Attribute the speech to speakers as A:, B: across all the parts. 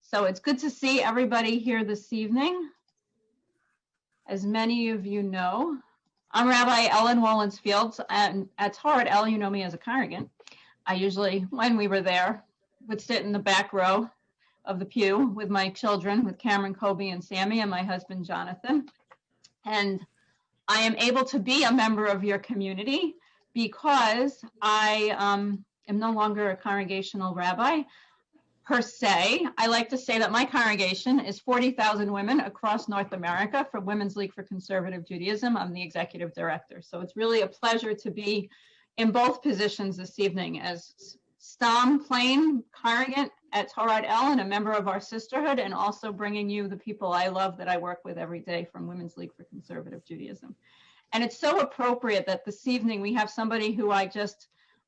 A: So it's good to see everybody here this evening. As many of you know, I'm Rabbi Ellen Wollensfield, and at Torat El, you know me as a congregant. I usually, when we were there, would sit in the back row of the pew with my children, with Cameron, Kobe, and Sammy, and my husband, Jonathan. And I am able to be a member of your community because I am no longer a congregational rabbi per se. I like to say that my congregation is 40,000 women across North America for Women's League for Conservative Judaism. I'm the executive director. So it's really a pleasure to be in both positions this evening as Stam plain congregant at Torat El and a member of our sisterhood, and also bringing you the people I love that I work with every day from Women's League for Conservative Judaism. And it's so appropriate that this evening we have somebody who I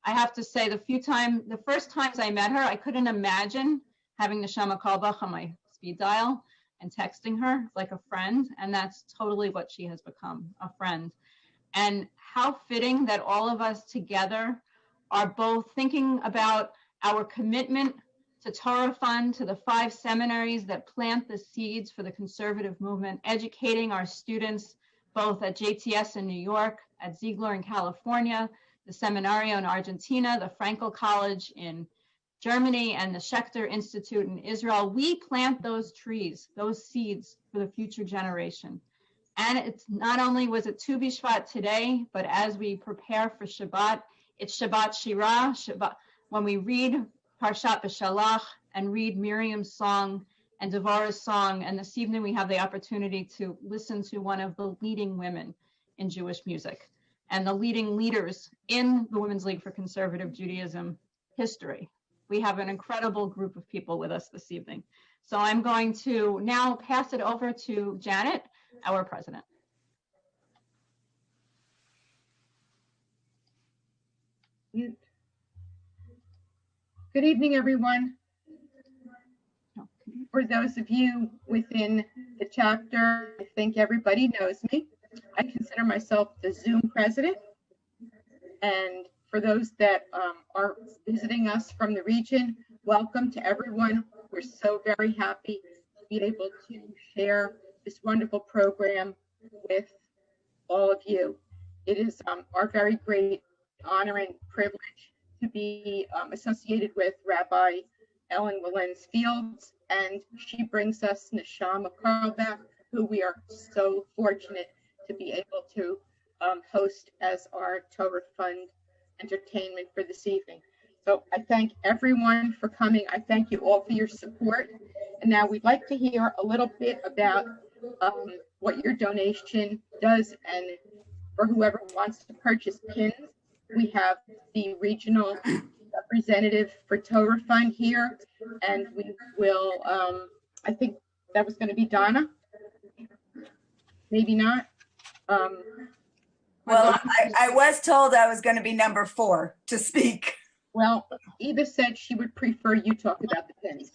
A: have to say the first times I met her, I couldn't imagine having Neshama Kalbach on my speed dial and texting her like a friend. And that's totally what she has become, a friend. And how fitting that all of us together are both thinking about our commitment to Torah Fund, to the 5 seminaries that plant the seeds for the conservative movement, educating our students both at JTS in New York, at Ziegler in California, the Seminario in Argentina, the Frankel College in Germany, and the Schechter Institute in Israel. We plant those trees, those seeds for the future generation. And it's not only was it Tu B'Shvat today, but as we prepare for Shabbat, it's Shabbat Shirah, Shabbat, when we read Parshat B'Shalach and read Miriam's song and Devorah's song. And this evening we have the opportunity to listen to one of the leading women in Jewish music and the leading leaders in the Women's League for Conservative Judaism history. We have an incredible group of people with us this evening. So I'm going to now pass it over to Janet, our president.
B: Good evening, everyone. For those of you within the chapter, I think everybody knows me. I consider myself the Zoom president. And for those that are visiting us from the region, welcome to everyone. We're so very happy to be able to share this wonderful program with all of you. It is our very great honor and privilege to be associated with Rabbi Ellen Wollensfield, and she brings us Neshama Karlbach, who we are so fortunate to be able to host as our Torah Fund entertainment for this evening. So I thank everyone for coming. I thank you all for your support. And now we'd like to hear a little bit about what your donation does, and for whoever wants to purchase pins, we have the regional representative for Torah Fund here, and we will, I think that was going to be Donna. Maybe not.
C: Well, I was told I was going to be number 4 to speak.
B: Well, Eva said she would prefer you talk about the pins.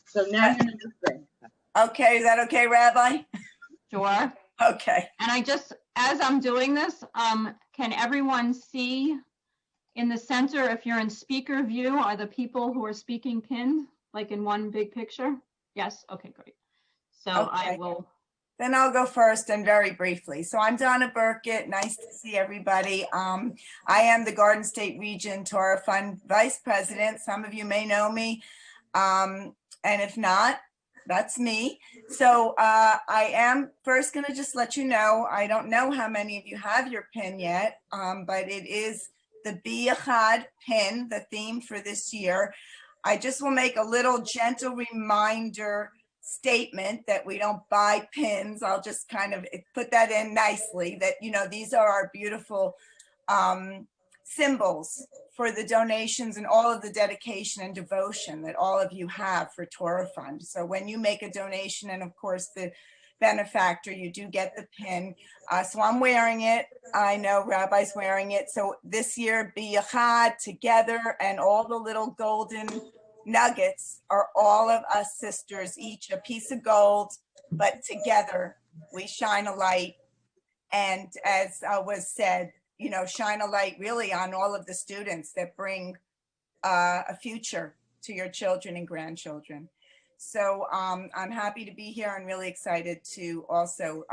B: So now you're number 3.
C: Okay, is that okay, Rabbi?
A: Sure.
C: Okay.
A: And I just, as I'm doing this, can everyone see in the center, if you're in speaker view, are the people who are speaking pinned, like in one big picture? Yes, okay, great. So okay. I will.
C: Then I'll go first and very briefly. So I'm Donna Burkett. Nice to see everybody. I am the Garden State Region Torah Fund Vice President. Some of you may know me. And if not, that's me. So I am first going to just let you know, I don't know how many of you have your pin yet, but it is the B'Echad pin, the theme for this year. I just will make a little gentle reminder statement that we don't buy pins. I'll just kind of put that in nicely, that, you know, these are our beautiful symbols for the donations and all of the dedication and devotion that all of you have for Torah Fund. So when you make a donation, and of course the benefactor, you do get the pin. So I'm wearing it. I know Rabbi's wearing it. So this year, B'Echad, together, and all the little golden nuggets are all of us sisters, each a piece of gold, but together we shine a light. And as was said, you know, shine a light really on all of the students that bring a future to your children and grandchildren. So I'm happy to be here and really excited to also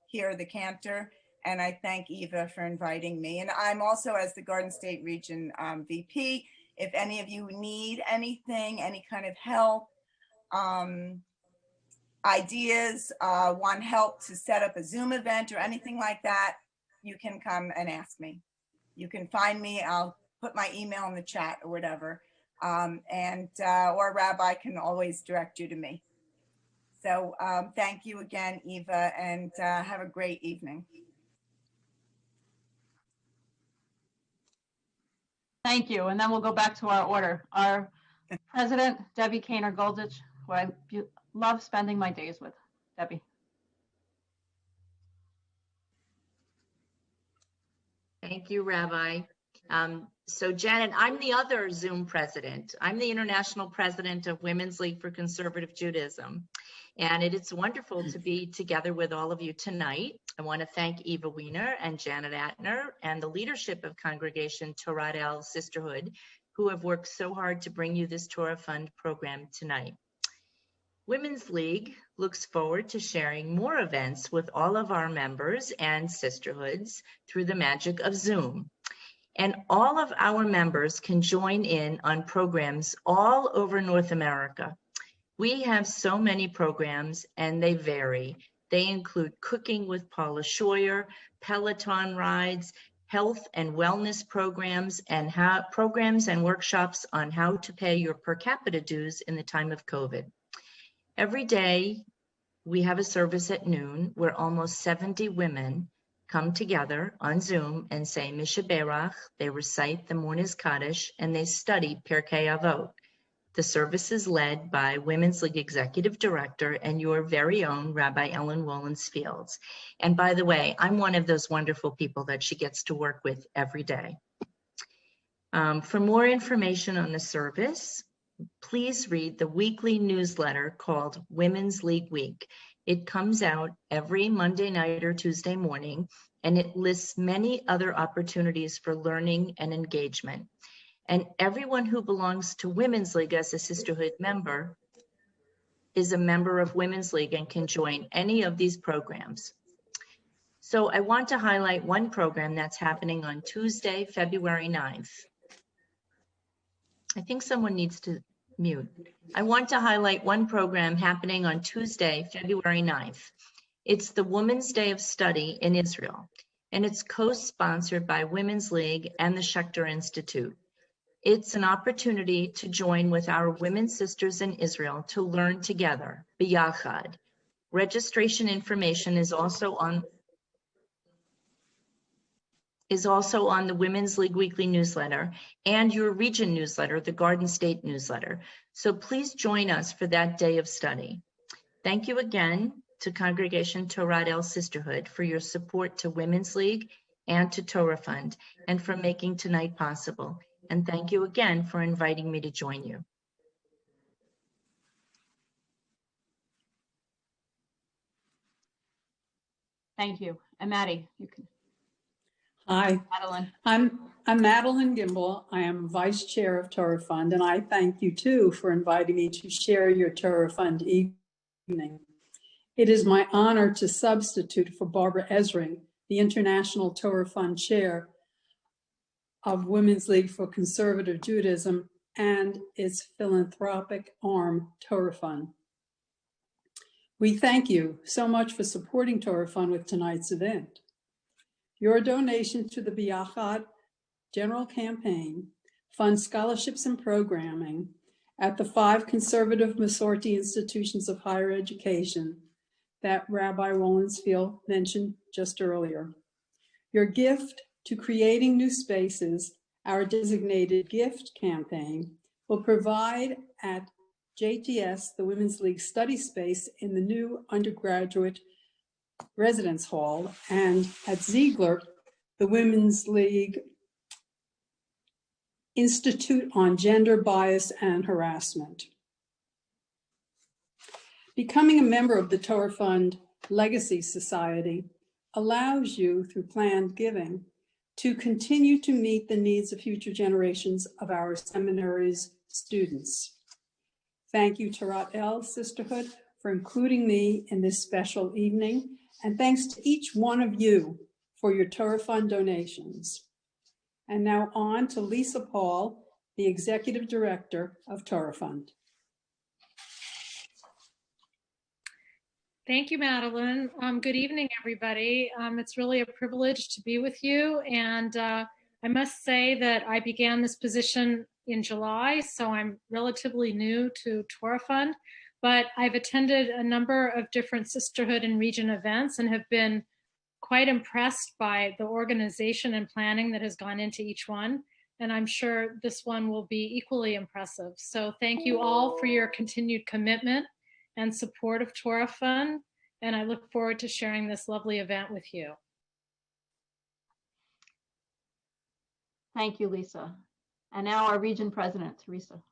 C: hear the cantor. And I thank Eva for inviting me. And I'm also, as the Garden State Region VP, if any of you need anything, any kind of help, ideas, want help to set up a Zoom event or anything like that, you can come and ask me. You can find me. I'll put my email in the chat or whatever. Or Rabbi can always direct you to me. So thank you again, Eva, and have a great evening.
A: Thank you. And then we'll go back to our order. Our president, Debbie Kaner Goldich, who I love spending my days with. Debbie.
D: Thank you, Rabbi. So Janet, I'm the other Zoom president. I'm the international president of Women's League for Conservative Judaism. And it is wonderful to be together with all of you tonight. I want to thank Eva Wiener and Janet Atner and the leadership of Congregation Torat Sisterhood, who have worked so hard to bring you this Torah Fund program tonight. Women's League looks forward to sharing more events with all of our members and sisterhoods through the magic of Zoom. And all of our members can join in on programs all over North America. We have so many programs and they vary. They include cooking with Paula Scheuer, Peloton rides, health and wellness programs, and programs and workshops on how to pay your per capita dues in the time of COVID. Every day, we have a service at noon where almost 70 women come together on Zoom and say Misha Berach, they recite the Morning's Kaddish, and they study Pirkei Avot. The service is led by Women's League Executive Director and your very own Rabbi Ellen Wollens-Fields. And by the way, I'm one of those wonderful people that she gets to work with every day. For more information on the service, please read the weekly newsletter called Women's League Week. It comes out every Monday night or Tuesday morning, and it lists many other opportunities for learning and engagement. And everyone who belongs to Women's League as a sisterhood member is a member of Women's League and can join any of these programs. So I want to highlight one program that's happening on Tuesday, February 9th. I think someone needs to mute. I want to highlight one program happening on Tuesday, February 9th. It's the Women's Day of Study in Israel, and it's co-sponsored by Women's League and the Schechter Institute. It's an opportunity to join with our women sisters in Israel to learn together, biyachad. Registration information is also on the Women's League Weekly newsletter and your region newsletter, the Garden State newsletter. So please join us for that day of study. Thank you again to Congregation Torat Sisterhood for your support to Women's League and to Torah Fund and for making tonight possible. And thank you again for inviting me to join you.
A: Thank you. And Maddie, you can.
E: Hi,
A: Madeline.
E: I'm Madeline Gimbel. I am Vice Chair of Torah Fund, and I thank you too for inviting me to share your Torah Fund evening. It is my honor to substitute for Barbara Ezring, the International Torah Fund Chair of Women's League for Conservative Judaism and its philanthropic arm, Torah Fund. We thank you so much for supporting Torah Fund with tonight's event. Your donation to the Biyachad General Campaign funds scholarships and programming at the 5 conservative Masorti institutions of higher education that Rabbi Wollens-Field mentioned just earlier. Your gift to creating new spaces, our designated gift campaign, will provide at JTS, the Women's League study space in the new undergraduate residence hall, and at Ziegler, the Women's League Institute on Gender Bias and Harassment. Becoming a member of the Torah Fund Legacy Society allows you, through planned giving, to continue to meet the needs of future generations of our seminary's students. Thank you, Torat El Sisterhood, for including me in this special evening, and thanks to each one of you for your Torah Fund donations. And now on to Lisa Paul, the Executive Director of Torah Fund.
F: Thank you, Madeline. Good evening, everybody. It's really a privilege to be with you. And I must say that I began this position in July, so I'm relatively new to Torah Fund, but I've attended a number of different sisterhood and region events and have been quite impressed by the organization and planning that has gone into each one. And I'm sure this one will be equally impressive. So thank you all for your continued commitment and support of Torah Fund, and I look forward to sharing this lovely event with you.
A: Thank you, Lisa. And now our region president, Teresa.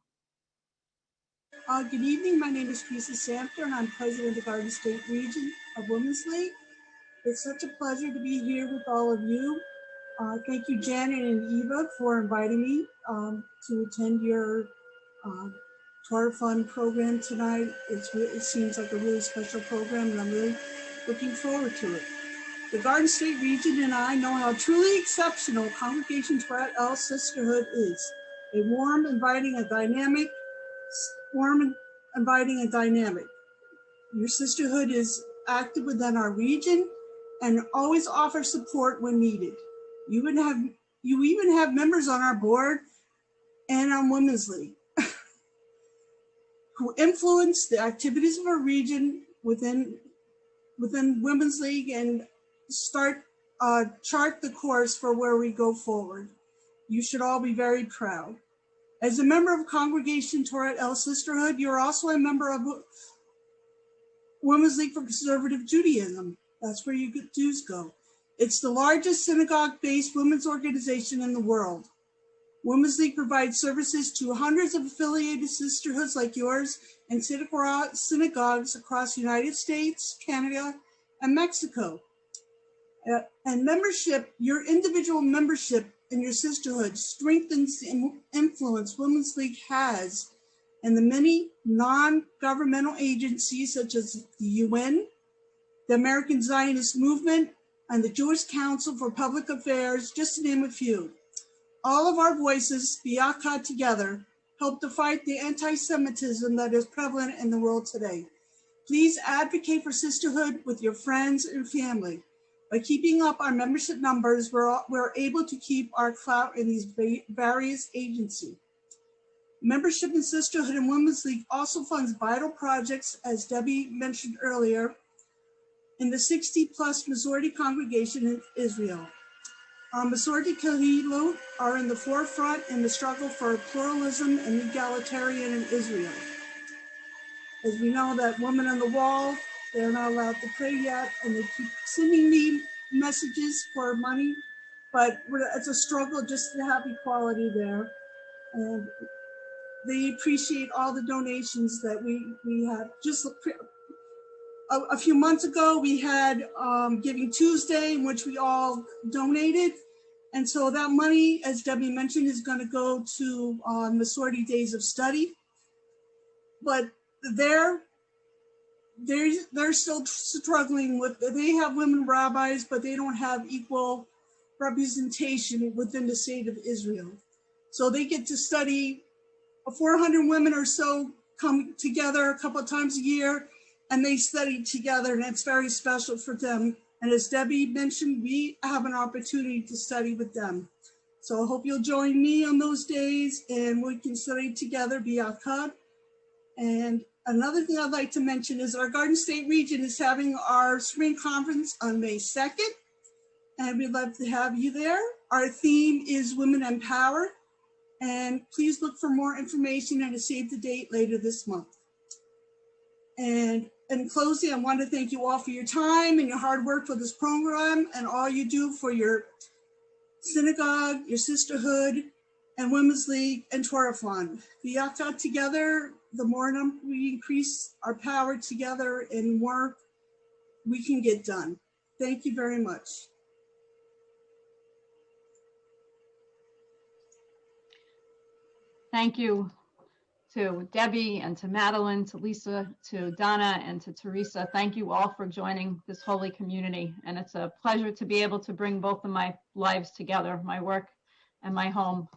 G: Good evening. My name is Teresa Samter, and I'm president of the Garden State Region of Women's League. It's such a pleasure to be here with all of you. Thank you, Janet and Eva, for inviting me to attend your Torah Fund program tonight. It seems like a really special program, and I'm really looking forward to it. The Garden State Region and I know how truly exceptional Congregation Torat El Sisterhood is. A warm, inviting, and dynamic. Your sisterhood is active within our region and always offers support when needed. You even have members on our board and on Women's League who influence the activities of our region within Women's League and chart the course for where we go forward. You should all be very proud. As a member of Congregation Torat El Sisterhood, you're also a member of Women's League for Conservative Judaism. That's where your dues go. It's the largest synagogue-based women's organization in the world. Women's League provides services to hundreds of affiliated sisterhoods like yours and synagogues across the United States, Canada, and Mexico. And membership, your individual membership in your sisterhood strengthens the influence Women's League has in the many non-governmental agencies such as the UN, the American Zionist Movement, and the Jewish Council for Public Affairs, just to name a few. All of our voices, biakad together, help to fight the anti-Semitism that is prevalent in the world today. Please advocate for sisterhood with your friends and family. By keeping up our membership numbers, we're able to keep our clout in these various agencies. Membership in Sisterhood and Women's League also funds vital projects, as Debbie mentioned earlier, in the 60-plus Masorti congregation in Israel. Masorti Kahilot are in the forefront in the struggle for pluralism and egalitarian in Israel. As we know that Women on the Wall, they're not allowed to pray yet, and they keep sending me messages for money, but it's a struggle just to have equality there. And they appreciate all the donations that we have. Just a few months ago, we had Giving Tuesday, in which we all donated. And so that money, as Debbie mentioned, is going to go to Masorti Days of Study. But they're still struggling with, they have women rabbis, but they don't have equal representation within the state of Israel. So they get to study, 400 women or so come together a couple of times a year, and they study together, and it's very special for them. And as Debbie mentioned, we have an opportunity to study with them. So I hope you'll join me on those days, and we can study together, biakad. And another thing I'd like to mention is our Garden State Region is having our spring conference on May 2nd, and we'd love to have you there. Our theme is Women Empowered, and please look for more information and a save the date later this month. And in closing, I want to thank you all for your time and your hard work for this program and all you do for your synagogue, your sisterhood, and Women's League and Torah Fund. Biakad together, the more we increase our power together and more we can get done. Thank you very much.
A: thank you to Debbie and to Madeline, to Lisa, to Donna, and to Teresa. Thank you all for joining this holy community. And it's a pleasure to be able to bring both of my lives together, my work and my home.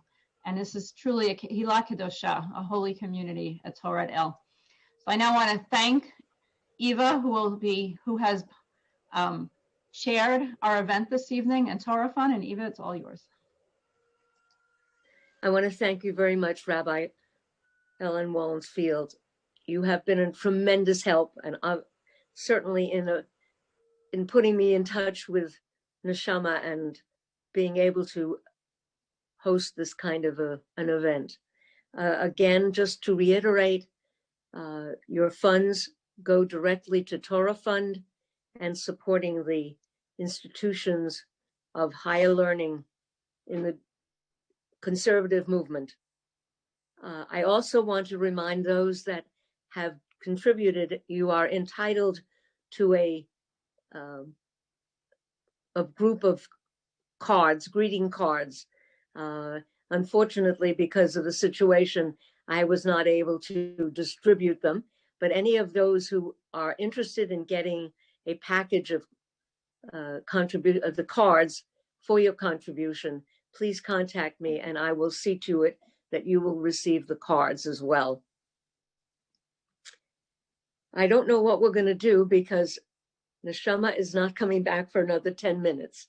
A: And this is truly a Kehila Kedosha, a holy community at Torat El. So I now want to thank Eva, who has chaired our event this evening, and Torah Fund. And Eva, it's all yours.
H: I want to thank you very much, Rabbi Ellen Wallensfield. You have been a tremendous help, and certainly in putting me in touch with Neshama and being able to host this kind of an event. Again, just to reiterate, your funds go directly to Torah Fund and supporting the institutions of higher learning in the conservative movement. I also want to remind those that have contributed, you are entitled to a group of cards, greeting cards. Unfortunately, because of the situation, I was not able to distribute them, but any of those who are interested in getting a package of the cards for your contribution, please contact me and I will see to it that you will receive the cards as well. I don't know what we're going to do because Neshama is not coming back for another 10 minutes.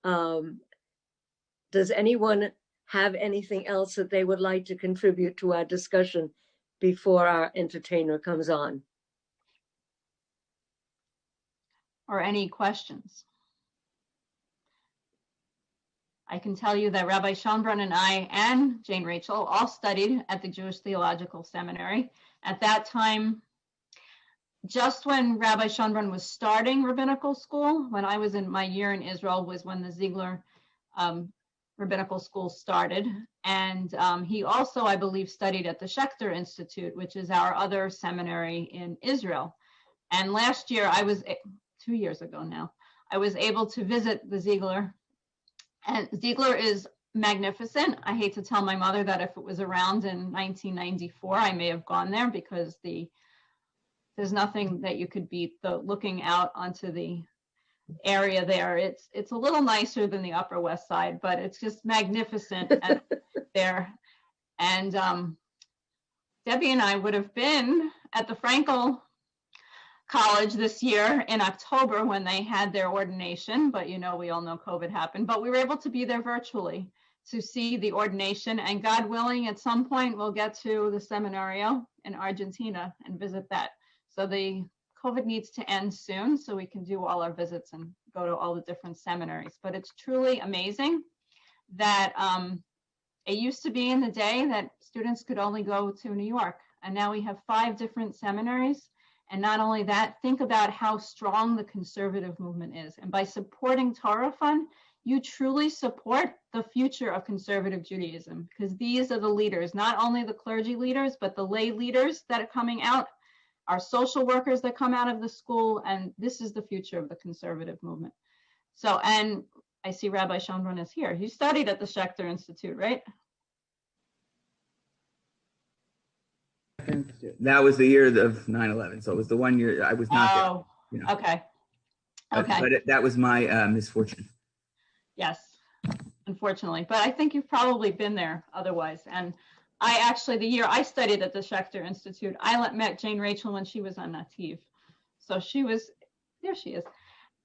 H: Does anyone have anything else that they would like to contribute to our discussion before our entertainer comes on?
A: Or any questions? I can tell you that Rabbi Schonbrun and I and Jane Rachel all studied at the Jewish Theological Seminary. At that time, just when Rabbi Schonbrun was starting rabbinical school, when I was in my year in Israel, was when the Ziegler Rabbinical School started. And he also, I believe, studied at the Schechter Institute, which is our other seminary in Israel. And last year, 2 years ago now, I was able to visit the Ziegler. And Ziegler is magnificent. I hate to tell my mother that if it was around in 1994, I may have gone there because there's nothing that you could beat the looking out onto the area there. It's a little nicer than the Upper West Side, but it's just magnificent there. And Debbie and I would have been at the Frankel College this year in October when they had their ordination, but we all know COVID happened, but we were able to be there virtually to see the ordination, and God willing, at some point we'll get to the seminario in Argentina and visit that. So the COVID needs to end soon so we can do all our visits and go to all the different seminaries. But it's truly amazing that it used to be in the day that students could only go to New York, and now we have 5 different seminaries. And not only that, think about how strong the conservative movement is. And by supporting Torah Fund, you truly support the future of conservative Judaism, because these are the leaders, not only the clergy leaders, but the lay leaders that are coming out, our social workers that come out of the school, and this is the future of the conservative movement. So, and I see Rabbi Schonbrun is here. You studied at the Schechter Institute, right?
I: That was the year of 9/11, so it was the one year I was not there.
A: Okay. Okay.
I: But that was my misfortune.
A: Yes, unfortunately. But I think you've probably been there otherwise. And I actually, the year I studied at the Schechter Institute, I met Jane Rachel when she was on Nativ. So there she is.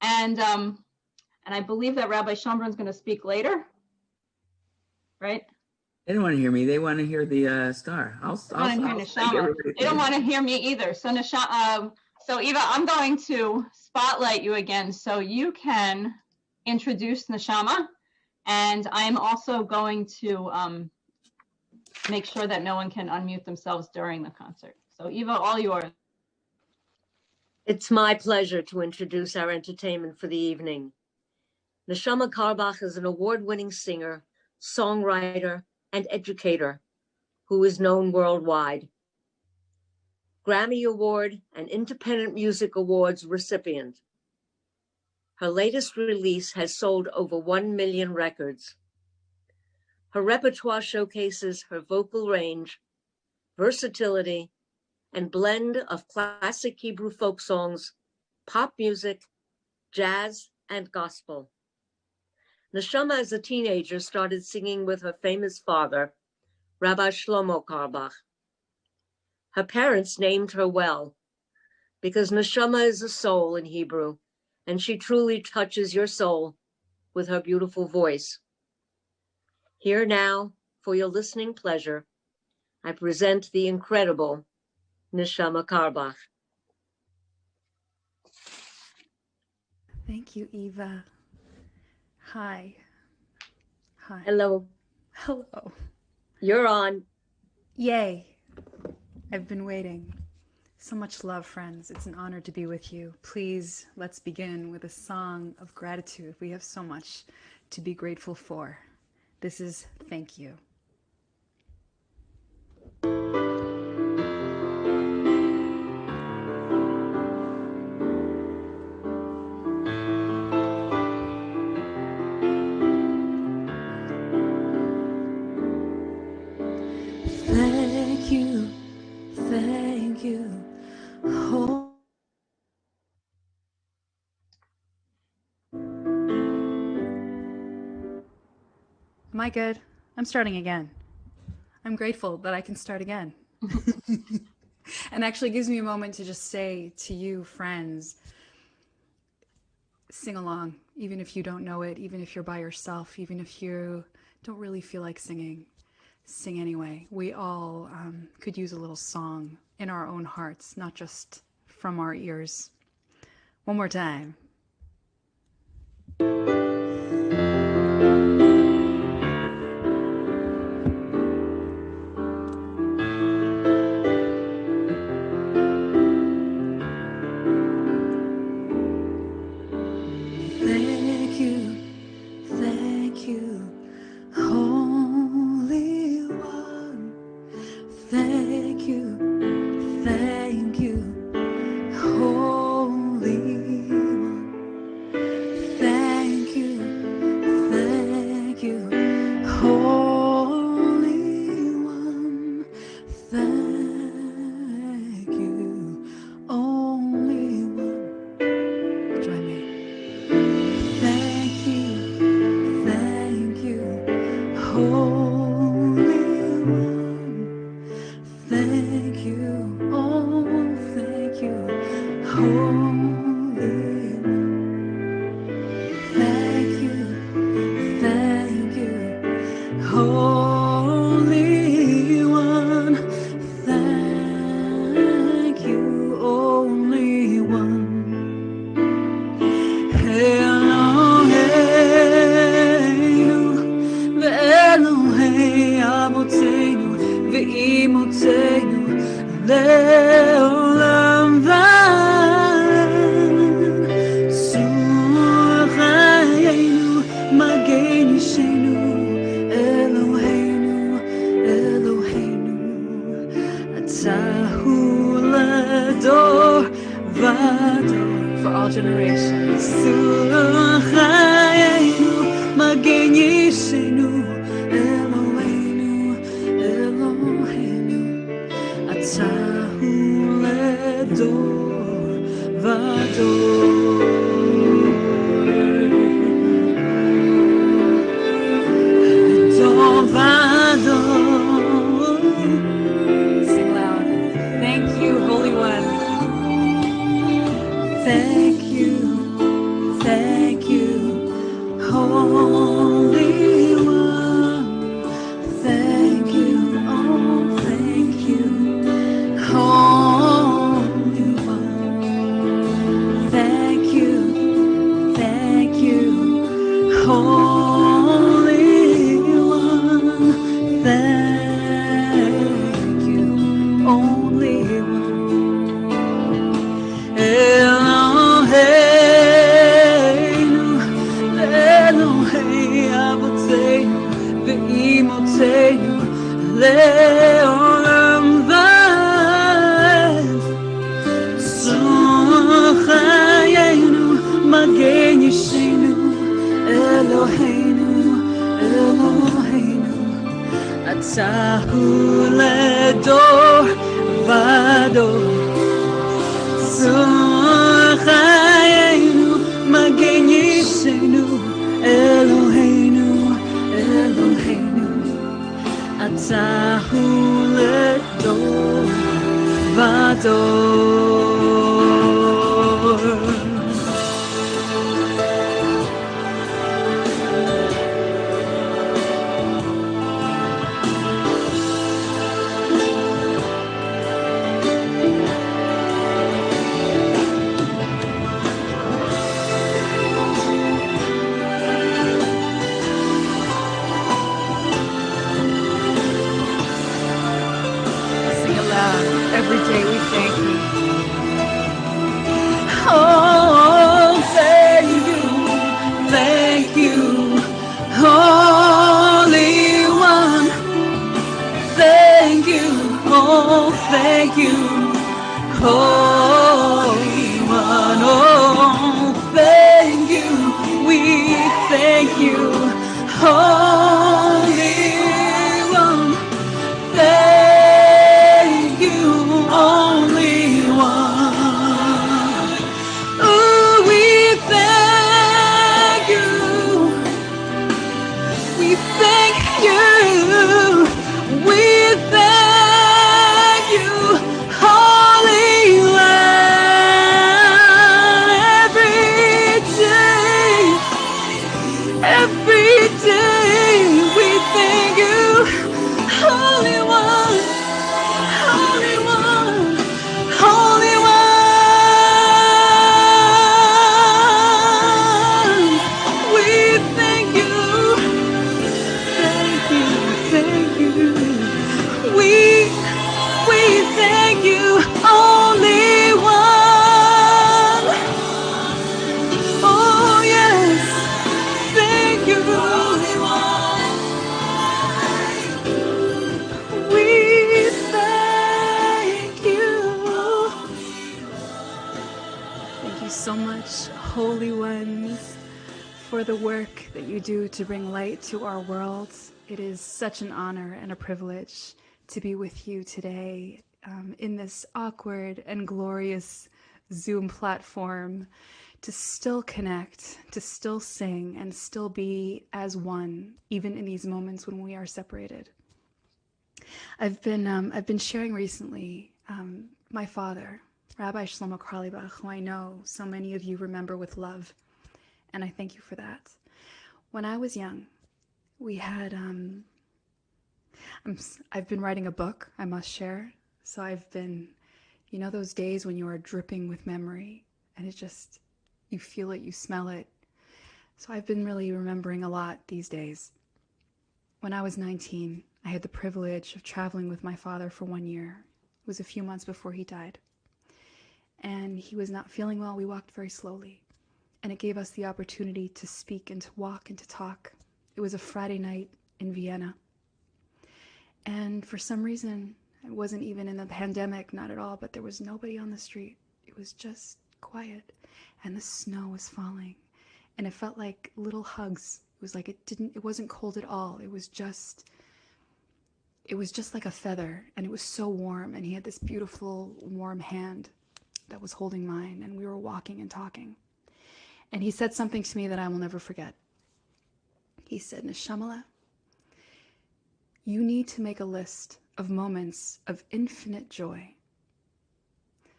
A: And I believe that Rabbi Schonbrun's going to speak later, right?
I: They don't want to hear me. They want to hear the star.
A: They don't want to hear me either. So so Eva, I'm going to spotlight you again so you can introduce Neshama. And I'm also going to make sure that no one can unmute themselves during the concert. So Eva, all yours.
H: It's my pleasure to introduce our entertainment for the evening. Neshama Karbach is an award-winning singer, songwriter, and educator who is known worldwide. Grammy Award and Independent Music Awards recipient. Her latest release has sold over 1 million records. Her repertoire showcases her vocal range, versatility, and blend of classic Hebrew folk songs, pop music, jazz, and gospel. Neshama, as a teenager, started singing with her famous father, Rabbi Shlomo Carlebach. Her parents named her well, because Neshama is a soul in Hebrew, and she truly touches your soul with her beautiful voice. Here now, for your listening pleasure, I present the incredible Neshama Carlebach.
J: Thank you, Eva. Hi. Hi.
H: Hello.
J: Hello.
H: You're on.
J: Yay. I've been waiting. So much love, friends. It's an honor to be with you. Please, let's begin with a song of gratitude. We have so much to be grateful for. This is Thank You. Thank you, thank you. Oh. Am I good? I'm starting again. I'm grateful that I can start again. And actually gives me a moment to just say to you, friends, sing along, even if you don't know it, even if you're by yourself, even if you don't really feel like singing. Sing anyway. We all could use a little song in our own hearts, not just from our ears. One more time. Thank you, thank you, Holy One. Thank you, Holy One. Thank you, Holy One. Thank you, only one. Join me. Thank you, Holy One. Thank you, oh, thank you, Holy One. Thank you, Holy One. Thank you, only one. Eloheinu ve'Elohei avotenu ve'imotenu le'olam va'ed. Tzur chayenu magen yishenu Eloheinu, Eloheinu. Atahu lador vador. For all generations. Surachayenu, Magen Yishenu, Eloheinu, Eloheinu, Atahu ledor vador. Ledor vador. Sing loud. Thank you, Holy One. Thank you, Holy One. Thank you, oh, thank you, Holy One.
K: לדור ודור. צור חיינו, מגן ישנו, אלוהינו, אלוהינו. אתה הוא לדור ודור.
J: Every day we thank you.
K: Oh, thank you, Holy One. Thank you, oh, thank you, Holy One. Oh, thank you, we thank you, Holy One. Thank you, only one. Oh, we thank you. We thank you. We thank you, Holy One. Every day we thank you, Holy One, Holy One, Holy One. We thank you, thank you, thank you. We thank you, only one. Oh yes, thank you, only one. We thank you.
J: Thank you so much, Holy Ones, for the work that you do to bring light to our world. It is such an honor and a privilege to be with you today in this awkward and glorious Zoom platform, to still connect, to still sing, and still be as one, even in these moments when we are separated. I've been sharing recently my father, Rabbi Shlomo Karliebach, who I know so many of you remember with love, and I thank you for that. When I was young, we had I've been writing a book, I must share. So I've been, you know, those days when you are dripping with memory and it just, you feel it, you smell it. So I've been really remembering a lot these days. When I was 19, I had the privilege of traveling with my father for 1 year. It was a few months before he died. And he was not feeling well. We walked very slowly. And it gave us the opportunity to speak and to walk and to talk. It was a Friday night in Vienna. And for some reason, it wasn't even in the pandemic, not at all, but there was nobody on the street. It was just quiet. And the snow was falling. And it felt like little hugs. It was like it wasn't cold at all. It was just like a feather. And it was so warm. And he had this beautiful, warm hand that was holding mine. And we were walking and talking. And he said something to me that I will never forget. He said, Neshamala, you need to make a list of moments of infinite joy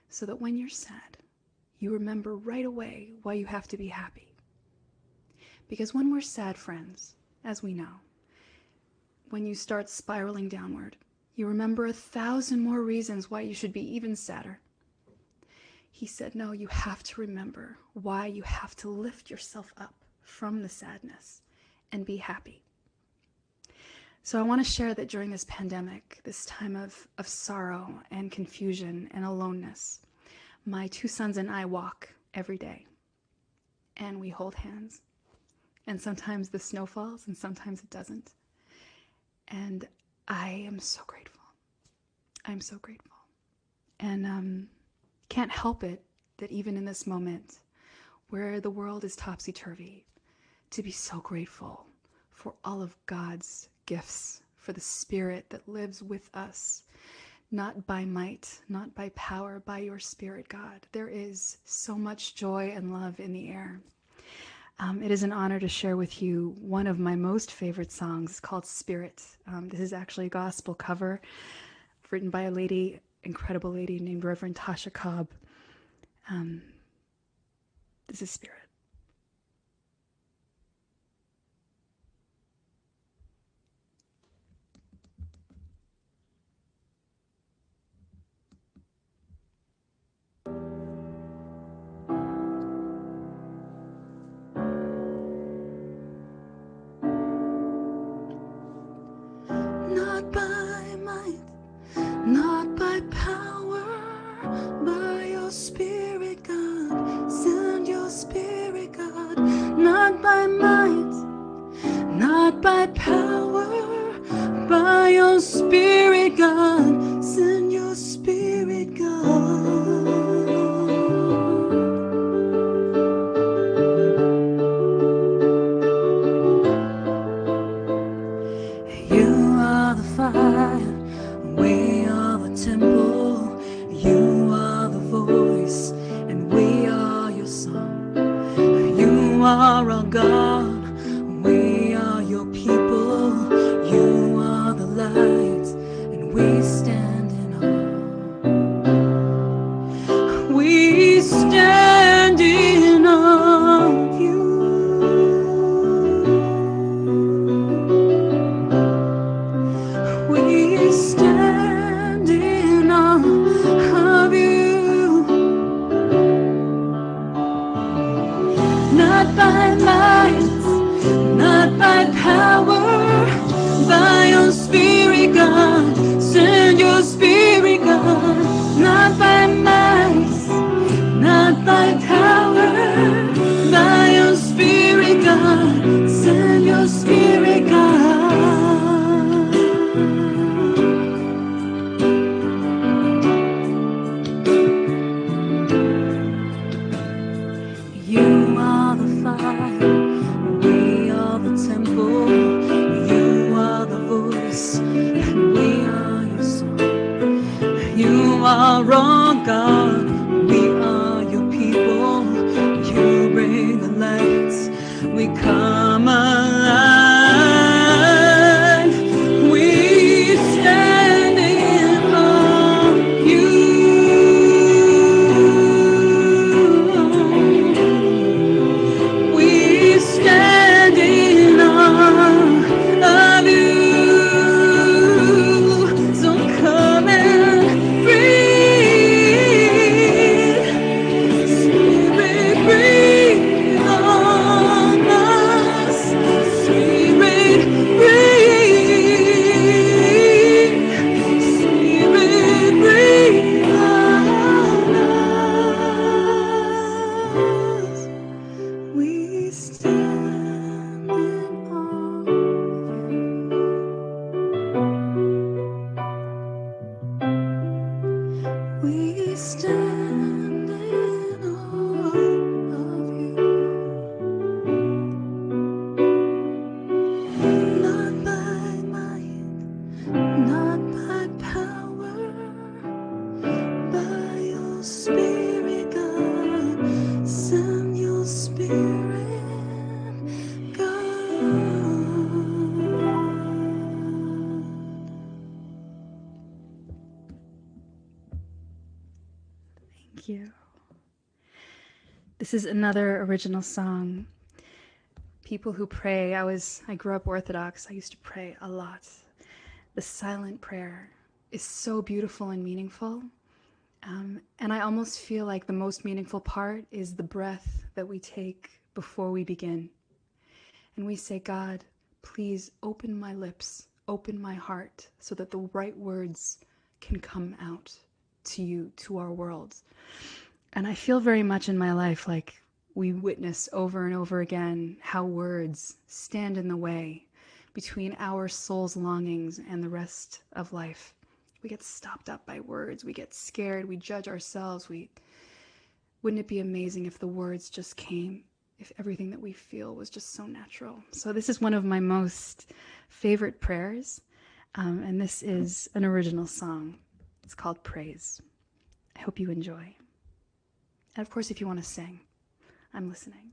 J: so that when you're sad, you remember right away why you have to be happy. Because when we're sad, friends, as we know, when you start spiraling downward, you remember 1,000 more reasons why you should be even sadder. He said, no, you have to remember why you have to lift yourself up from the sadness and be happy. So I want to share that during this pandemic, this time of sorrow and confusion and aloneness, my 2 sons and I walk every day and we hold hands. And sometimes the snow falls and sometimes it doesn't. And I am so grateful. I'm so grateful. And can't help it that even in this moment where the world is topsy-turvy, to be so grateful for all of God's gifts for the Spirit that lives with us, not by might, not by power, by your Spirit, God. There is so much joy and love in the air. It is an honor to share with you one of my most favorite songs called Spirit. This is actually a gospel cover written by a lady, incredible lady named Reverend Tasha Cobb. This is Spirit.
K: Not by might, not by power, by your Spirit, God. Send your Spirit, God. Not by might, not by power, by your Spirit, God. Send your Spirit, God. You are the fire, we are the temple. You are the voice, and we are your song. You are our God, we are your people. You are the light, and we stand in awe. We stand in awe of you. We stand in awe of you. Not by might, not by power, by your Spirit, God. Send your Spirit, God. Not by might, not by power, by your Spirit, God. Send your Spirit, God. You are the fire, we are the temple. You are the voice, and we are your song. You are our God, we are your people. You bring the light, we come alive. We stand in awe of you. We stand in awe of you. So come and breathe. Spirit, breathe on us. Spirit, breathe. Spirit, breathe on us. We stand in awe of you. We stand in awe of you. Not by might, not by power, by your Spirit, God. Send your Spirit, God.
J: Thank you. This is another original song. People who pray, I grew up Orthodox. I used to pray a lot. The silent prayer is so beautiful and meaningful. And I almost feel like the most meaningful part is the breath that we take before we begin. And we say, God, please open my lips, open my heart, so that the right words can come out to you, to our world. And I feel very much in my life like we witness over and over again how words stand in the way between our soul's longings and the rest of life. We get stopped up by words, we get scared, we judge ourselves. Wouldn't it be amazing if the words just came, if everything that we feel was just so natural? So this is one of my most favorite prayers. And this is an original song. It's called Praise. I hope you enjoy. And of course, if you want to sing, I'm listening.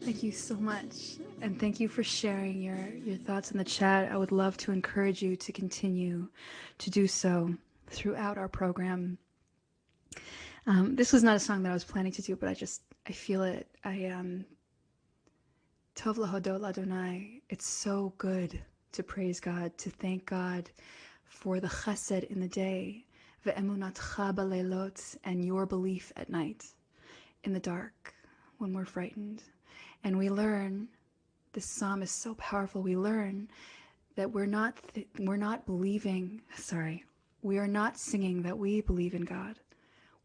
J: Thank you so much. And thank you for sharing your thoughts in the chat. I would love to encourage you to continue to do so throughout our program. This was not a song that I was planning to do, but I feel it. Tov lahodot l'Adonai. It's so good to praise God, to thank God for the chesed in the day, ve'emunatcha baleilot, and your belief at night, in the dark, when we're frightened. And we learn, this psalm is so powerful, we learn that we are not singing that we believe in God.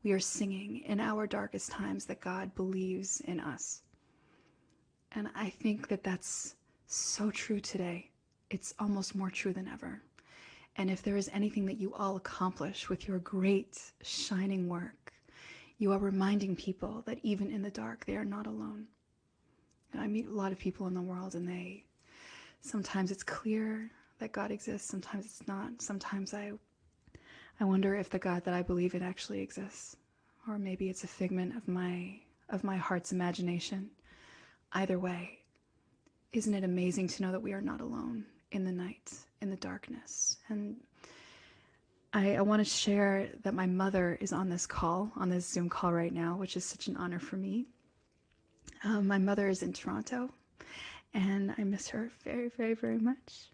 J: We are singing in our darkest times that God believes in us. And I think that that's so true today. It's almost more true than ever. And if there is anything that you all accomplish with your great shining work, you are reminding people that even in the dark, they are not alone. And I meet a lot of people in the world, and sometimes it's clear that God exists, sometimes it's not. Sometimes I wonder if the God that I believe in actually exists, or maybe it's a figment of my heart's imagination. Either way, isn't it amazing to know that we are not alone in the night, in the darkness? And I want to share that my mother is on this Zoom call right now, which is such an honor for me. My mother is in Toronto, and I miss her very, very, very much.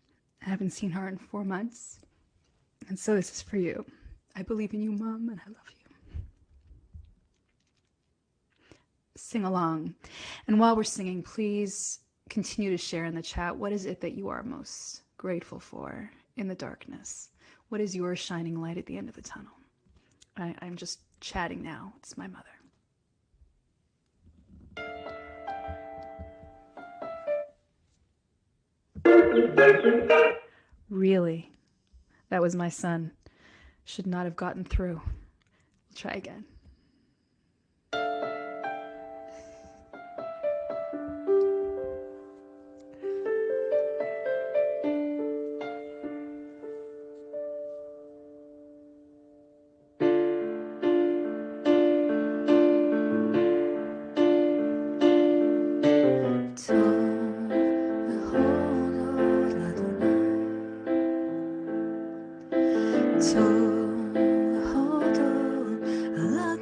J: I haven't seen her in 4 months. And so this is for you. I believe in you, Mom, and I love you. Sing along. And while we're singing, please continue to share in the chat. What is it that you are most grateful for in the darkness? What is your shining light at the end of the tunnel? I'm just chatting now. It's my mother. Really? That was my son. Should not have gotten through. We'll try again.
K: Torat Adonai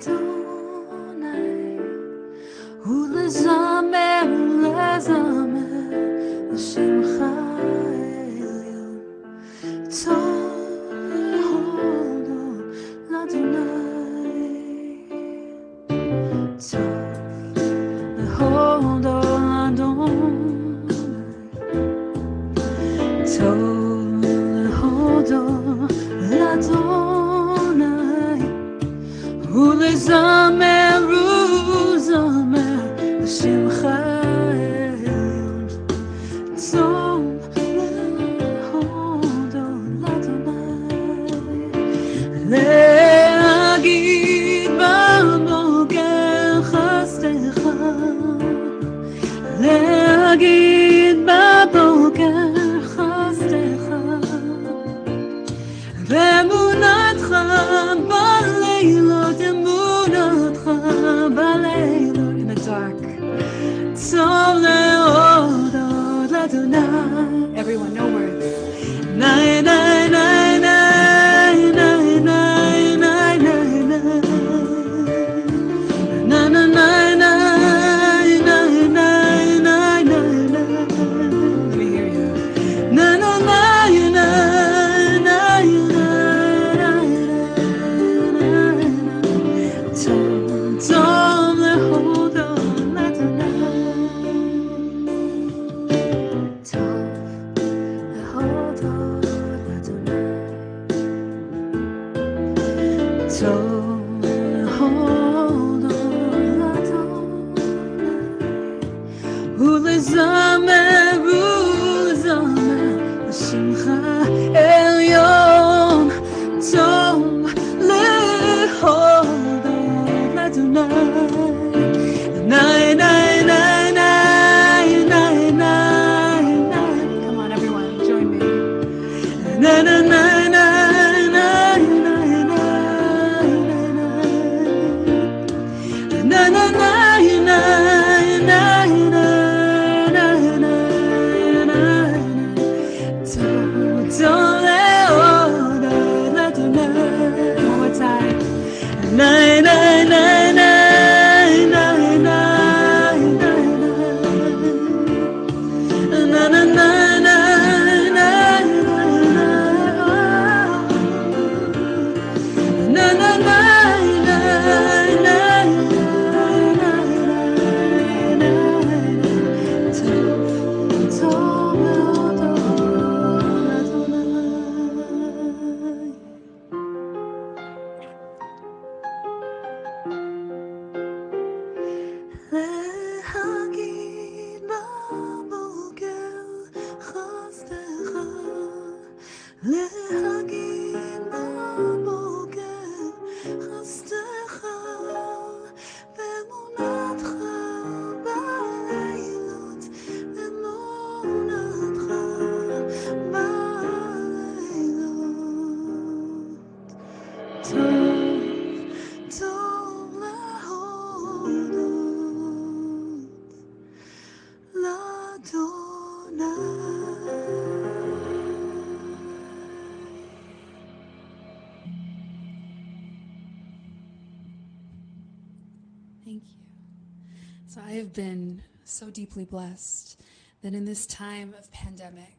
J: So I have been so deeply blessed that in this time of pandemic,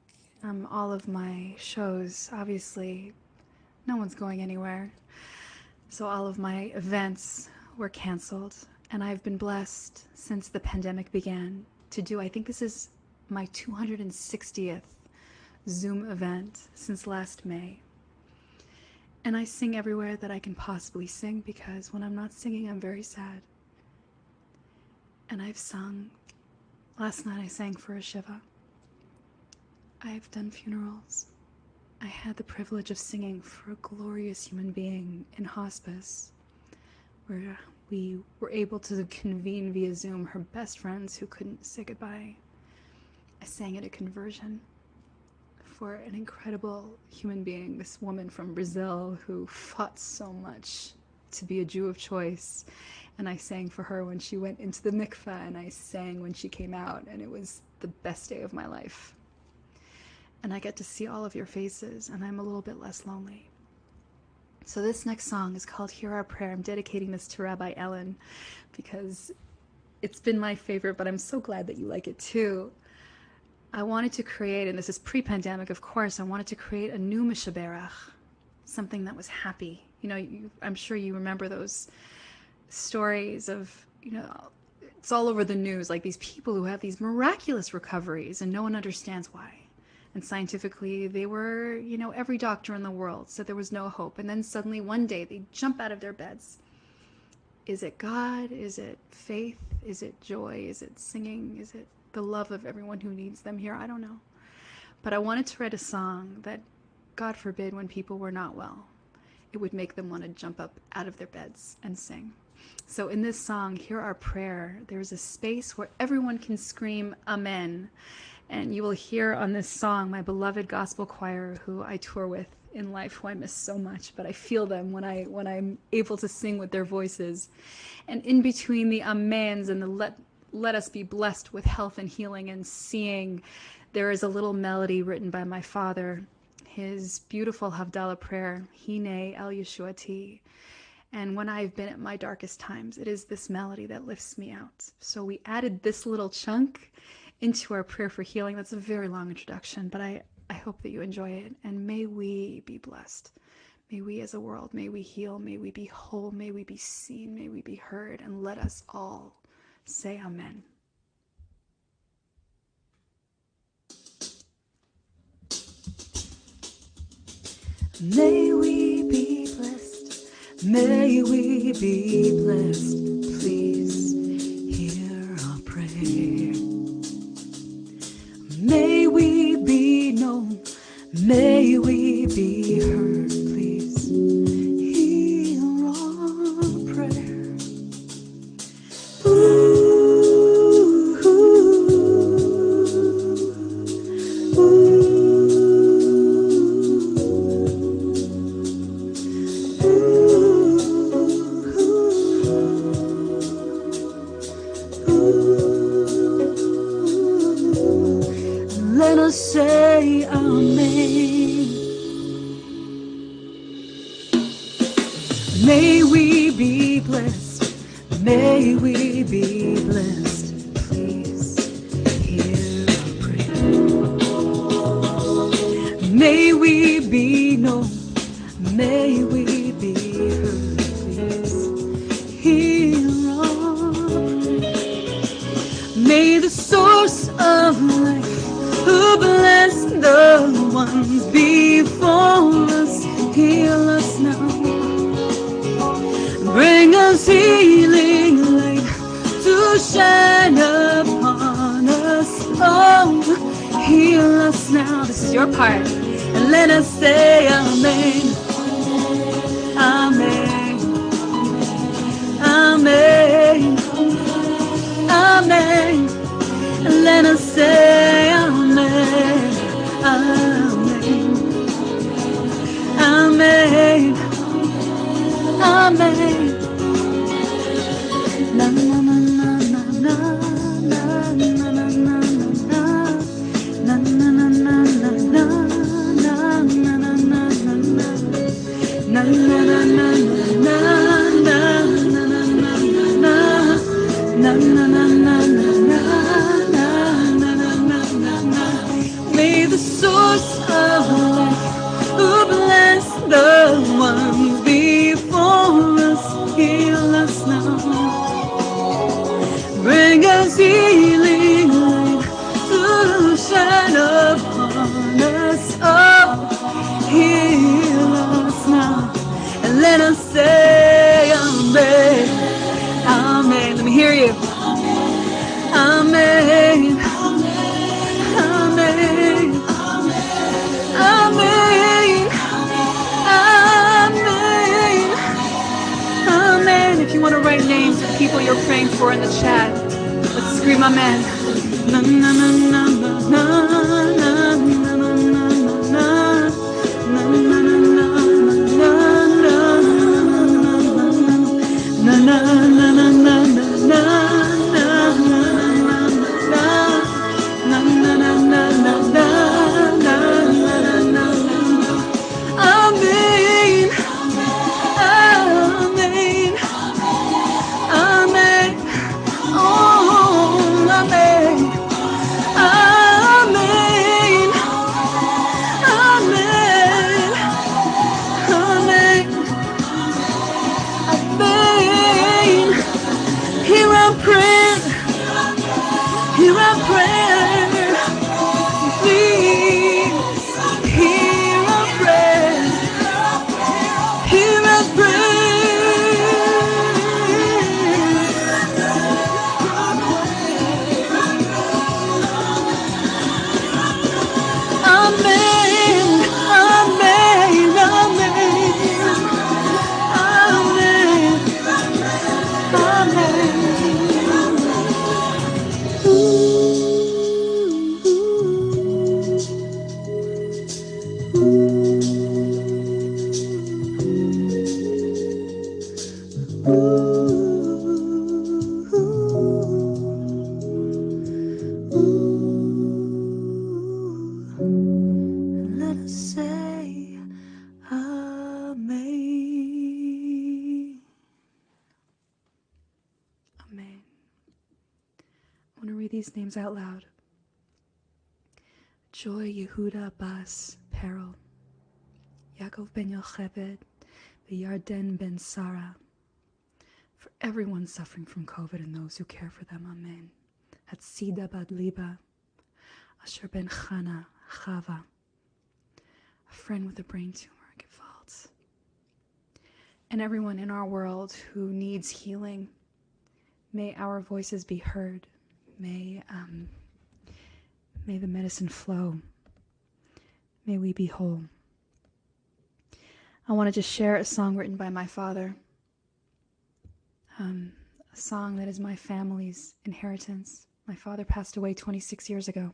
J: all of my shows, obviously, no one's going anywhere. So all of my events were canceled, and I've been blessed since the pandemic began to do, I think this is my 260th Zoom event since last May. And I sing everywhere that I can possibly sing, because when I'm not singing, I'm very sad. And I've sung. Last night I sang for a Shiva. I've done funerals. I had the privilege of singing for a glorious human being in hospice, where we were able to convene via Zoom her best friends who couldn't say goodbye. I sang at a conversion for an incredible human being, this woman from Brazil who fought so much to be a Jew of choice. And I sang for her when she went into the mikveh, and I sang when she came out, and it was the best day of my life. And I get to see all of your faces, and I'm a little bit less lonely. So this next song is called Hear Our Prayer. I'm dedicating this to Rabbi Ellen because it's been my favorite, but I'm so glad that you like it too. I wanted to create, and this is pre-pandemic, of course, I wanted to create a new Mishaberach, something that was happy. You know, I'm sure you remember those stories of, you know, it's all over the news, like these people who have these miraculous recoveries and no one understands why. And scientifically, they were, you know, every doctor in the world said there was no hope. And then suddenly one day they jump out of their beds. Is it God? Is it faith? Is it joy? Is it singing? Is it the love of everyone who needs them here? I don't know. But I wanted to write a song that, God forbid, when people were not well, it would make them want to jump up out of their beds and sing. So in this song, Hear Our Prayer, there's a space where everyone can scream Amen. And you will hear on this song my beloved gospel choir who I tour with in life, who I miss so much, but I feel them when I'm able to sing with their voices. And in between the amens and the let us be blessed with health and healing and seeing, there is a little melody written by my father, his beautiful Havdalah prayer, Hine El Yeshuati. And when I've been at my darkest times, it is this melody that lifts me out. So we added this little chunk into our prayer for healing. That's a very long introduction, but I hope that you enjoy it. And may we be blessed. May we as a world, may we heal, may we be whole, may we be seen, may we be heard, and let us all say Amen. May we be blessed, may we be blessed, please hear our prayer. May we be known, may we be heard, please hear our prayer. Ooh, ooh, ooh. Let us say Amen. May we be blessed, may we be blessed, please hear our prayer. May we be known, may we be heard, please hear our prayer. May the source of life, who bless the ones before us, heal us now. Bring us healing light to shine upon us. Oh, heal us now. This is your part. And let us say Amen. Amen. Amen. Amen. And let us say Amen. Amen. Amen. Amen. Na na na na na na na na na na na na na na na na na
K: source of life, who bless the ones before us, heal us now. Bring us healing light to shine upon us. Oh, heal us now, and let us say amen. Amen. Let me hear you. Amen. Amen. Amen. Amen. Amen. If you want to write names of people you're praying for in the chat, let's scream amen. Na, na, na, na, na, na, na, na, na, na, na, na, na, Amen. Amen. Amen. Oh, amen. Amen. Amen. Amen. Amen. Hear our prayer. Hear our prayer. Please hear our prayer. Hear our prayer. Amen. Amen. Amen. Amen. Let us say amen. Amen. I want to read these names out loud. Joy Yehuda Bas Peril, Yaakov ben Yocheved, Yarden ben Sarah. For everyone suffering from COVID and those who care for them, amen. Hatzida Bad Liba, Asher ben Chana, Chava, a friend with a brain tumor, Gewalt. And everyone in our world who needs healing, may our voices be heard. May the medicine flow. May we be whole. I wanted to share a song written by my father, a song that is my family's inheritance. My father passed away 26 years ago.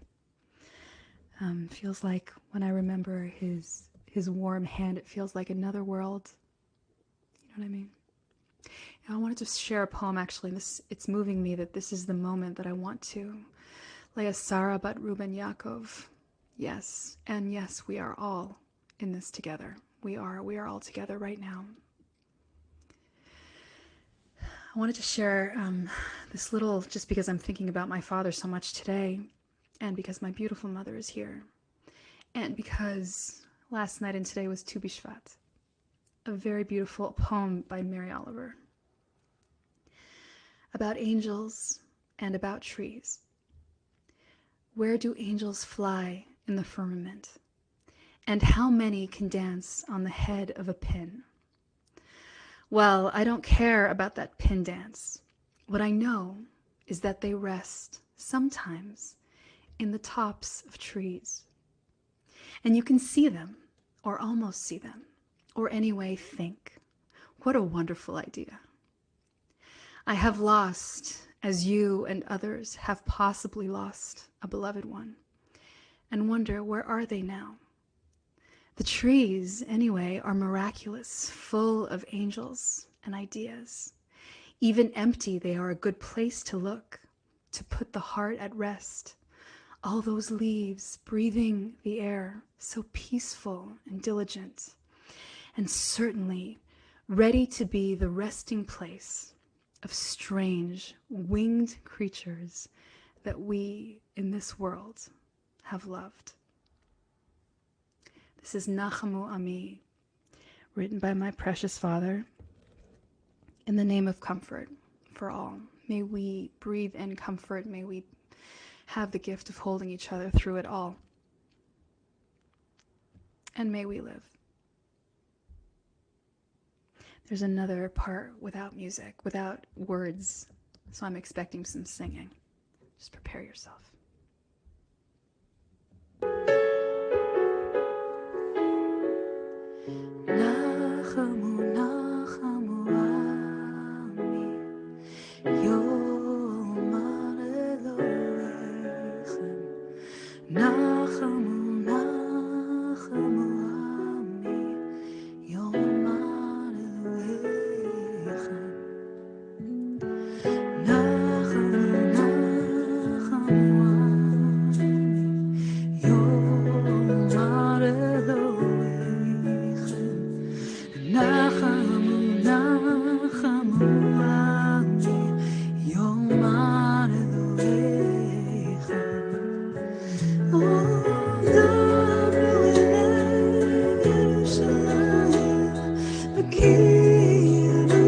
K: Feels like when I remember his warm hand, it feels like another world. You know what I mean? And I wanted to share a poem, actually. It's moving me that this is the moment that I want to lay a Sarah bat Reuben Yaakov. Yes, and yes, we are all in this together. We are all together right now. I wanted to share this little, just because I'm thinking about my father so much today, and because my beautiful mother is here, and because last night and today was Tu B'Shvat, a very beautiful poem by Mary Oliver about angels and about trees. Where do angels fly in the firmament? And how many can dance on the head of a pin? Well, I don't care about that pin dance. What I know is that they rest sometimes in the tops of trees. And you can see them, or almost see them, or anyway think. What a wonderful idea. I have lost, as you and others have possibly lost, a beloved one, and wonder, where are they now? The trees, anyway, are miraculous, full of angels and ideas. Even empty, they are a good place to look, to put the heart at rest. All those leaves breathing the air, so peaceful and diligent, and certainly ready to be the resting place of strange winged creatures that we in this world have loved.
J: This is Nachamu Ami, written by my precious father, in the name of comfort for all. May we breathe in comfort. May we have the gift of holding each other through it all. And may we live. There's another part without music, without words, so I'm expecting some singing. Just prepare yourself. Nachamu, Nachamu Ami, Yom Elohechem. Nachamu, Nachamu Ami, Yom Elohechem. Nachamu, Nachamu Ami, Yom Elohechem. Nachamu, Nachamu Ami, Yom Elohechem. Oh, Dabru Elei Yerushalayim, V'kiru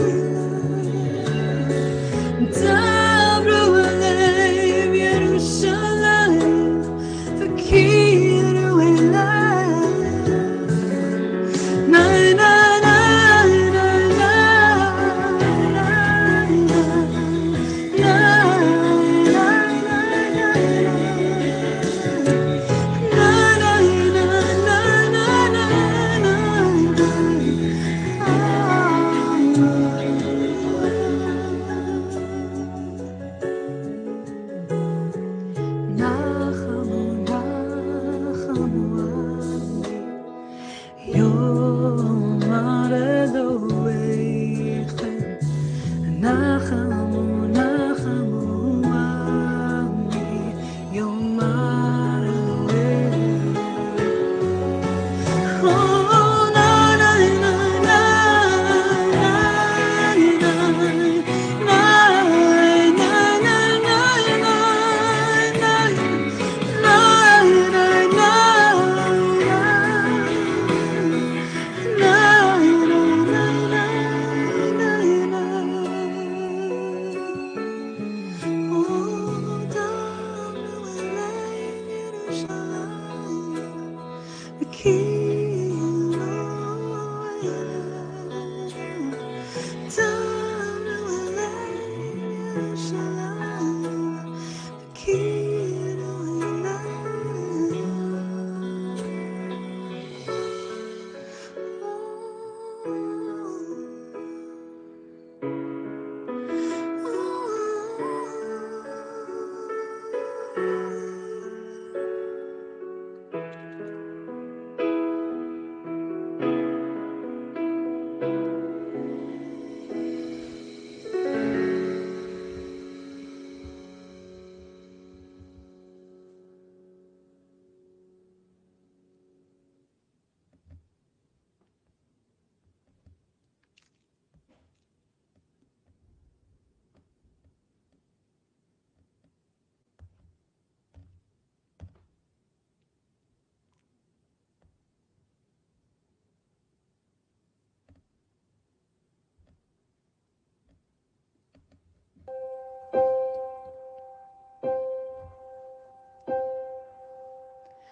J: Elayim. Dabru Elei Yerushalayim, V'kiru Elayim. Na na na na na na Nachamu, Nachamu Ami, Yom Elohechem. Nachamu, Nachamu Ami, Yom Elohechem. Oh, na na na na na na na na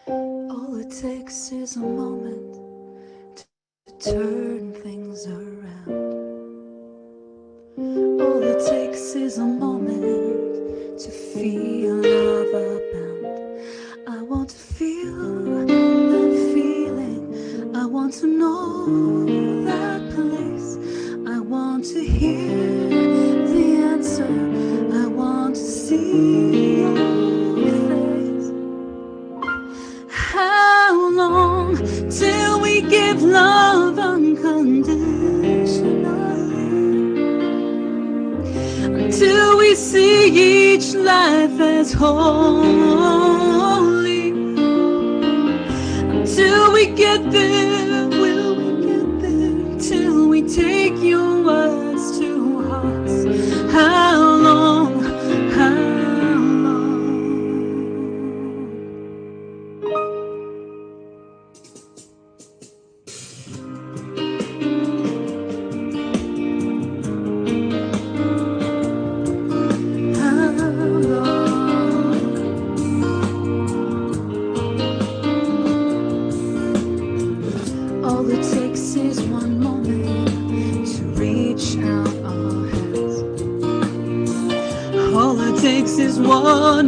J: All it takes is a moment to turn things around. All it takes is a moment to feel love abound. I want to feel that feeling. I want to know that place. I want to hear the answer. I want to see your face. How long till we give love unconditionally? Until we see each life as holy. Until we get there, will we get there? Till we take your words to hearts. How long? How long?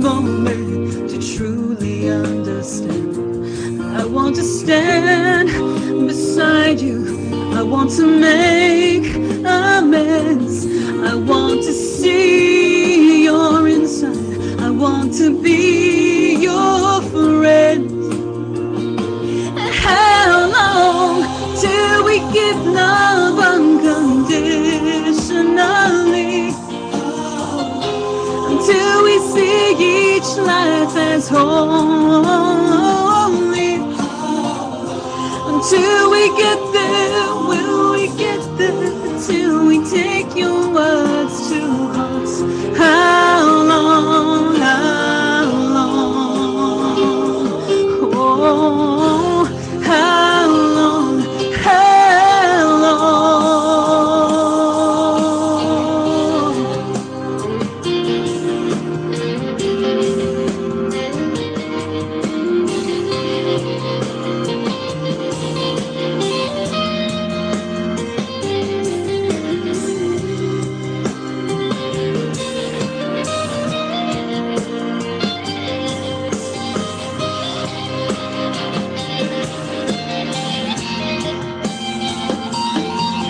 K: moment to truly understand. I want to stand beside you. I want to make amends. I want to see your inside. I want to be your friend. How long till we give love unconditionally? Until we see each life as holy. Until we get there, will we get there? Till we take your words to heart. How long, how long? Oh, how long, how long?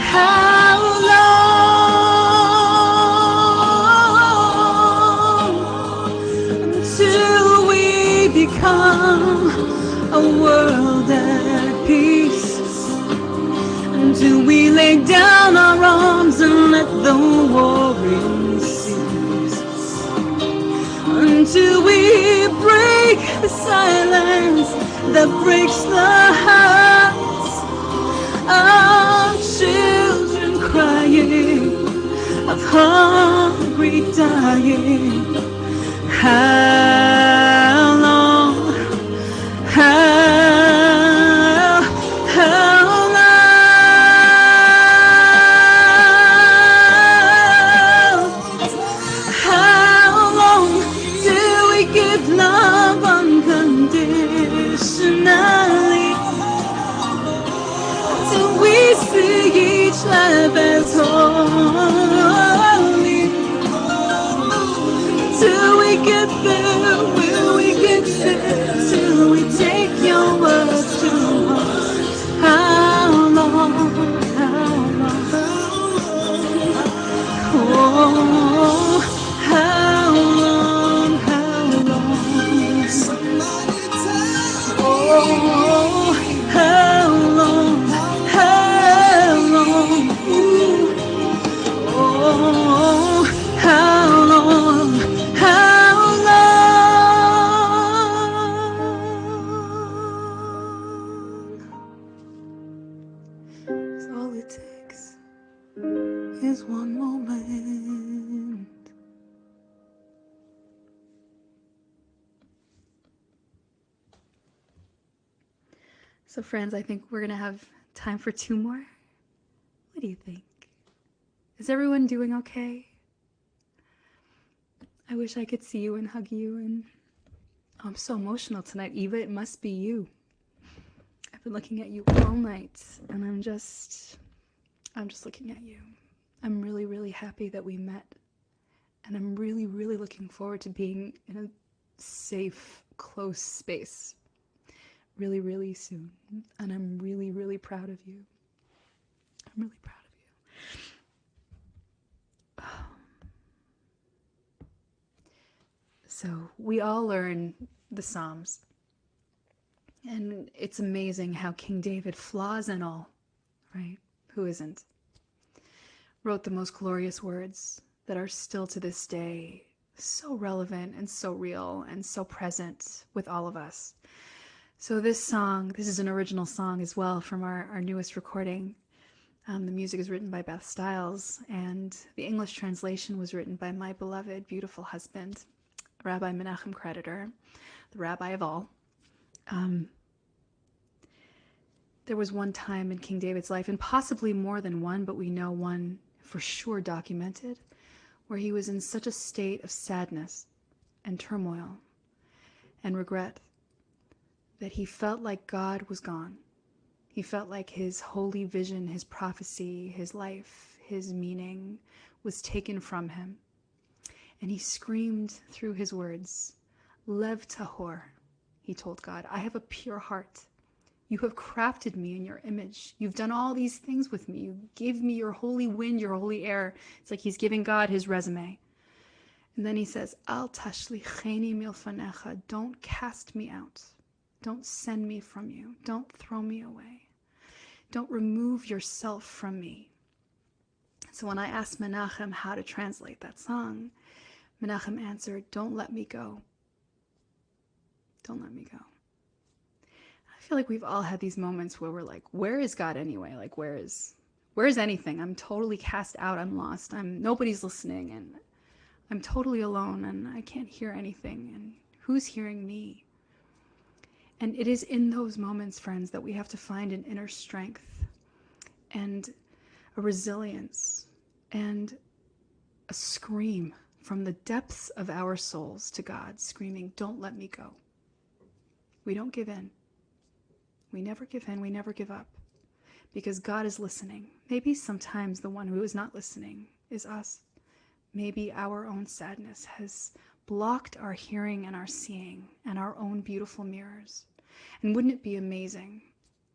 K: How long until we become a world at peace? Until we lay down our arms and let the warring cease? Until we break the silence that breaks the hearts of children crying, of hungry dying. How long, how long, how long till we give love unconditionally? Till we see each life as holy. Till we get there, will we get there? Till we take your words to heart. How long, how long? Oh, how long, how long? Oh, how long, how long? Ooh. Oh, how long, how long? So all it takes is one moment. So friends, I think we're gonna have time for 2 more. What do you think? Is everyone doing okay? I wish I could see you and hug you, and oh, I'm so emotional tonight. Eva, it must be you. I've been looking at you all night, and I'm just looking at you. I'm really, really happy that we met, and I'm really, really looking forward to being in a safe, close space really, really soon. And I'm really, really proud of you. I'm really proud of you. So we all learn the Psalms, and it's amazing how King David, flaws and all, right? Who isn't? Wrote the most glorious words that are still to this day so relevant and so real and so present with all of us. So this song, this is an original song as well from our newest recording. The music is written by Beth Stiles, and the English translation was written by my beloved, beautiful husband, Rabbi Menachem Creditor, the rabbi of all. There was one time in King David's life, and possibly more than one, but we know one for sure documented, where he was in such a state of sadness and turmoil and regret that he felt like God was gone. He felt like his holy vision, his prophecy, his life, his meaning was taken from him. And he screamed through his words,
J: Lev tahor, he told God, I have a pure heart. You have crafted me in your image. You've done all these things with me. You gave me your holy wind, your holy air. It's like he's giving God his resume. And then he says, Al tashlicheni milfanecha, don't cast me out. Don't send me from you. Don't throw me away. Don't remove yourself from me. So when I asked Menachem how to translate that song, Menachem answered, don't let me go. Don't let me go. I feel like we've all had these moments where we're like, where is God anyway? Like, where is anything? I'm totally cast out. I'm lost. Nobody's listening, and I'm totally alone, and I can't hear anything. And who's hearing me? And it is in those moments, friends, that we have to find an inner strength and a resilience and a scream from the depths of our souls to God, screaming, don't let me go. We don't give in. We never give in. We never give up, because God is listening. Maybe sometimes the one who is not listening is us. Maybe our own sadness has blocked our hearing and our seeing and our own beautiful mirrors. And wouldn't it be amazing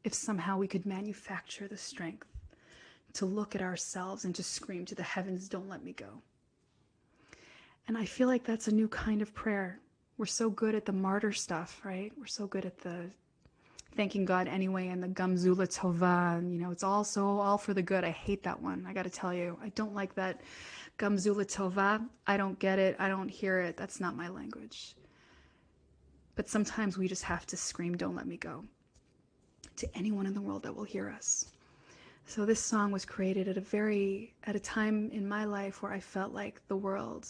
J: if somehow we could manufacture the strength to look at ourselves and to scream to the heavens, don't let me go. And I feel like that's a new kind of prayer. We're so good at the martyr stuff, right? We're so good at the thanking God anyway and the gamzula tova, and it's all for the good. I hate that one. I got to tell you, I don't like that gamzula tova. I don't get it. I don't hear it. That's not my language. But sometimes we just have to scream, don't let me go, to anyone in the world that will hear us. So this song was created at a time in my life where I felt like the world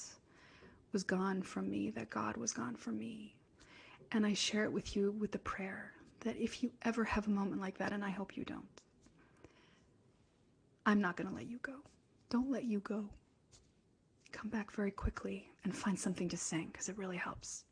J: was gone from me, that God was gone from me. And I share it with you with the prayer that if you ever have a moment like that, and I hope you don't, I'm not going to let you go. Don't let you go. Come back very quickly and find something to sing, because it really helps.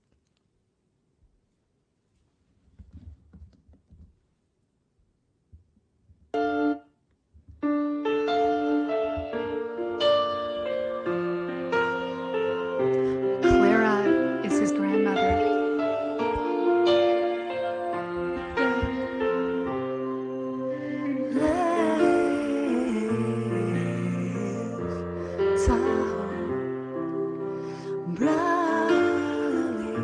J: Clara is his grandmother.
K: Brali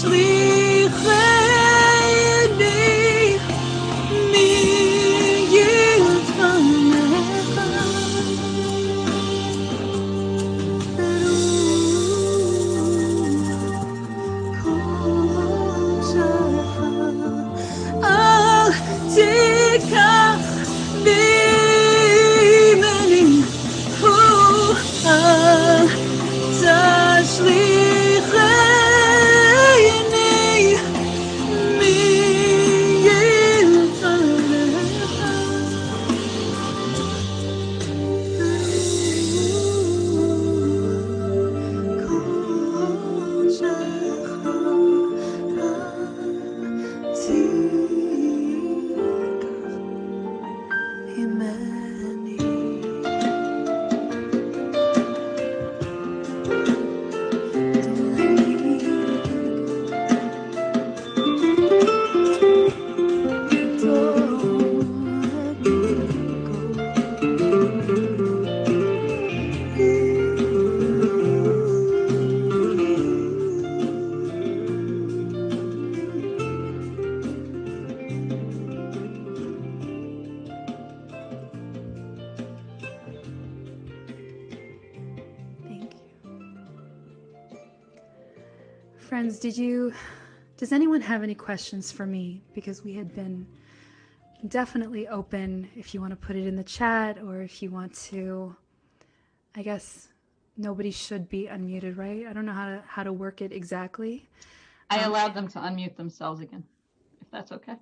K: תשליכני אל תיקח ממני, אל תשליכני
J: Friends, does anyone have any questions for me? Because we had been definitely open if you want to put it in the chat, or if you want to, I guess nobody should be unmuted, right? I don't know how to work it exactly.
A: I allowed them to unmute themselves again, if that's okay.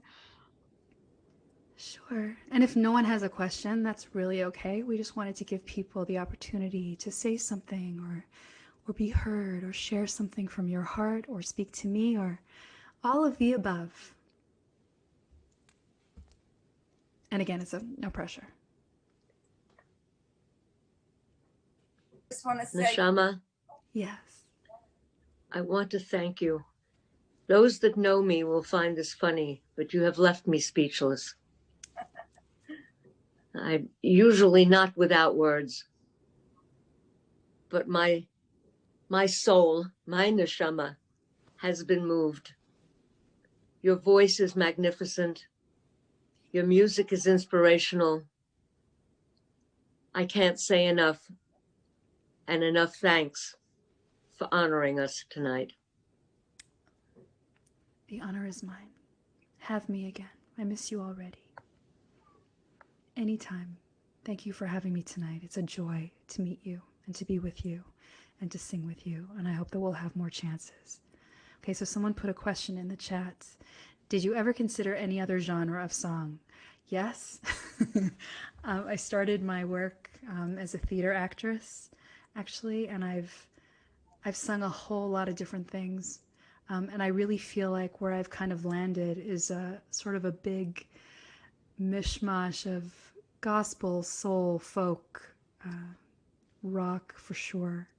J: Sure. And if no one has a question, that's really okay. We just wanted to give people the opportunity to say something or be heard, or share something from your heart, or speak to me, or all of the above. And again, it's no pressure.
C: Just want to say,
H: Neshama,
J: Yes.
H: I want to thank you. Those that know me will find this funny, but you have left me speechless. I'm usually not without words, but my soul, my neshama, has been moved. Your voice is magnificent. Your music is inspirational. I can't say enough, and enough thanks for honoring us tonight.
J: The honor is mine. Have me again. I miss you already. Anytime. Thank you for having me tonight. It's a joy to meet you and to be with you and to sing with you. And I hope that we'll have more chances. Okay, so someone put a question in the chat. Did you ever consider any other genre of song? Yes. I started my work as a theater actress, actually, and I've sung a whole lot of different things. And I really feel like where I've kind of landed is a sort of a big mishmash of gospel, soul, folk, rock for sure.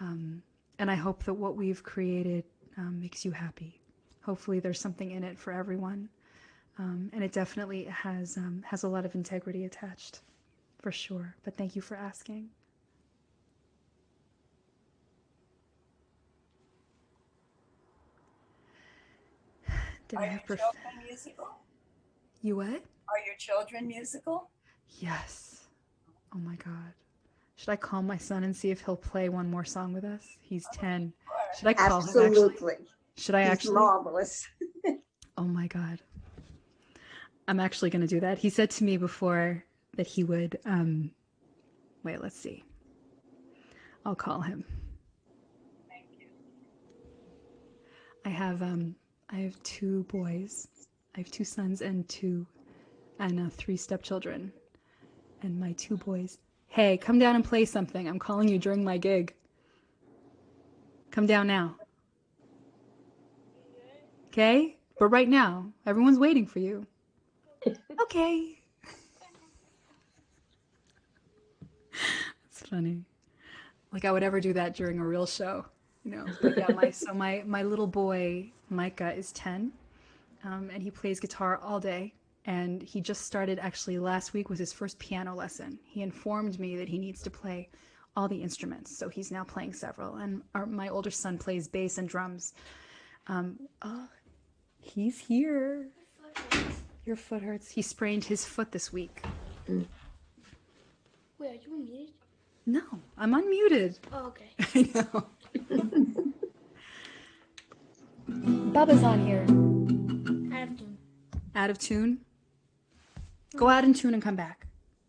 J: And I hope that what we've created makes you happy. Hopefully there's something in it for everyone. And it definitely has a lot of integrity attached, for sure. But thank you for asking. Did
C: are
J: I
C: your
J: have
C: children musical?
J: You what?
C: Are your children musical?
J: Yes. Oh my God. Should I call my son and see if he'll play one more song with us? He's 10. Should I call him actually?
L: Absolutely.
J: Should I
L: He's
J: actually?
L: marvelous.
J: Oh my God. I'm actually going to do that. He said to me before that he would, wait, let's see. I'll call him.
C: Thank you.
J: I have 2 boys. I have 2 sons and 3 stepchildren. And my 2 boys, hey, come down and play something. I'm calling you during my gig. Come down now. Okay? But right now, everyone's waiting for you. Okay. It's funny. Like I would ever do that during a real show, you know. But yeah, my little boy Micah is 10, and he plays guitar all day. And he just started, actually last week was his first piano lesson. He informed me that he needs to play all the instruments, so he's now playing several. And my older son plays bass and drums. Oh, he's here. Your foot hurts. He sprained his foot this week.
L: Wait, are you muted?
J: No, I'm unmuted.
L: Oh, okay.
J: I know. Bubba's on here.
L: Out of tune.
J: Out of tune? Go out in tune and come back.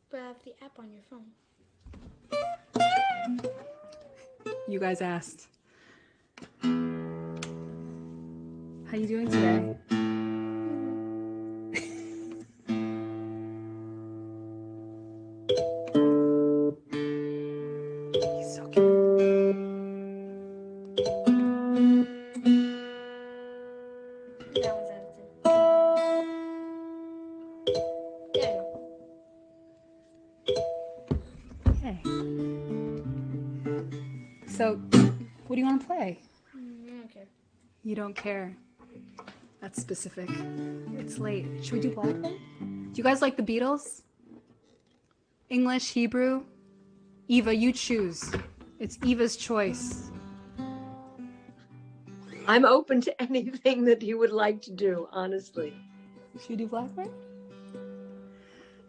L: But I have the app on your phone.
J: You guys asked. How you doing today? He's so cute.
L: That one's out of tune. There you go.
J: Okay. So, what do you want to play?
L: I don't care.
J: You don't care. That's specific. It's late. Should we do Blackbird? Do you guys like the Beatles? English, Hebrew? Eva, you choose. It's Eva's choice.
H: I'm open to anything that you would like to do, honestly.
J: Should we do Blackbird?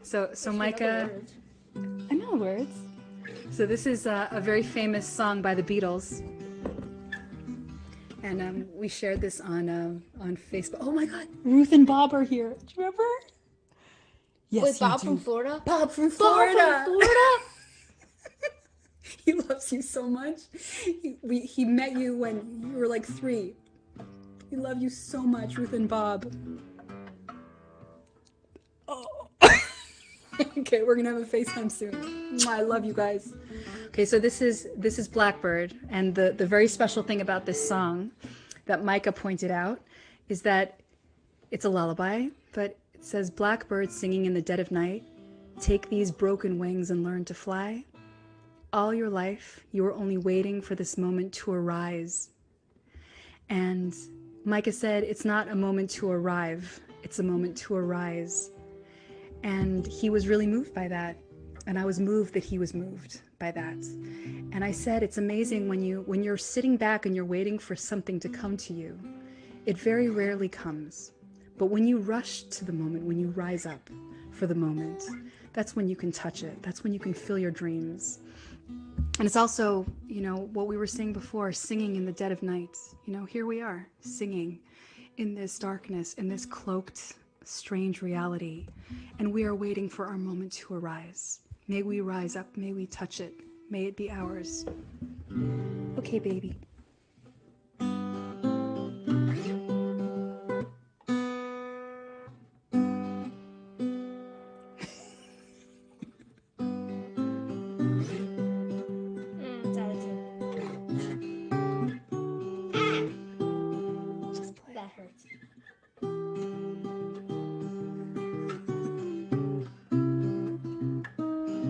J: So
L: If you know the
J: Micah,
L: words.
J: I know the words. So this is a very famous song by the Beatles. And we shared this on Facebook. Oh my God, Ruth and Bob are here. Do you remember? Yes,
L: Wait,
J: you
L: Bob
J: do.
L: from Florida?
J: Bob from
L: Bob
J: Florida.
L: from Florida?
J: He loves you so much. He met you when you were like 3. He loved you so much, Ruth and Bob. Oh. Okay, we're gonna have a FaceTime soon. Mwah, I love you guys. Okay, so this is Blackbird, and the very special thing about this song that Micah pointed out is that it's a lullaby, but it says, "Blackbird singing in the dead of night, take these broken wings and learn to fly. All your life, you were only waiting for this moment to arise." And Micah said, it's not a moment to arrive, it's a moment to arise. And he was really moved by that. And I was moved that he was moved by that. And I said, it's amazing when you're sitting back and you're waiting for something to come to you, it very rarely comes. But when you rush to the moment, when you rise up for the moment, that's when you can touch it. That's when you can feel your dreams. And it's also, what we were saying before, singing in the dead of night. Here we are, singing in this darkness, in this cloaked, strange reality. And we are waiting for our moment to arise. May we rise up, may we touch it, may it be ours. Okay, baby.
L: It's out of tune.
J: Just play.
L: That hurts.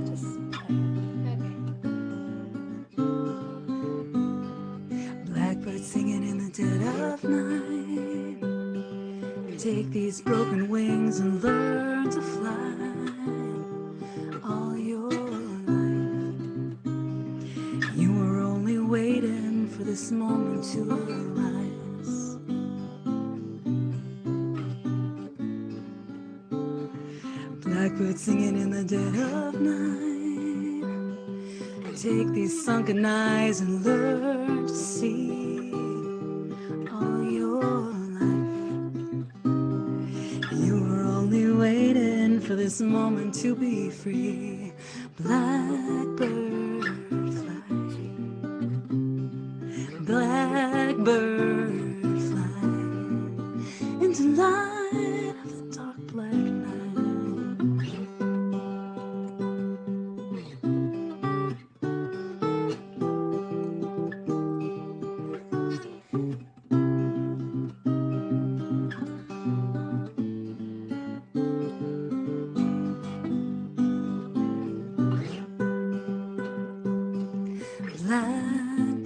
J: Just play.
L: Okay.
K: Blackbird singing in the dead of night. Take these broken wings and learn to fly. All your life, you were only waiting for this moment to arise. Blackbird singing in the dead of night. Take these sunken eyes and learn to see. All your life, you were only waiting for this moment to be free. Blackbird fly, blackbird fly into light of the dark black night.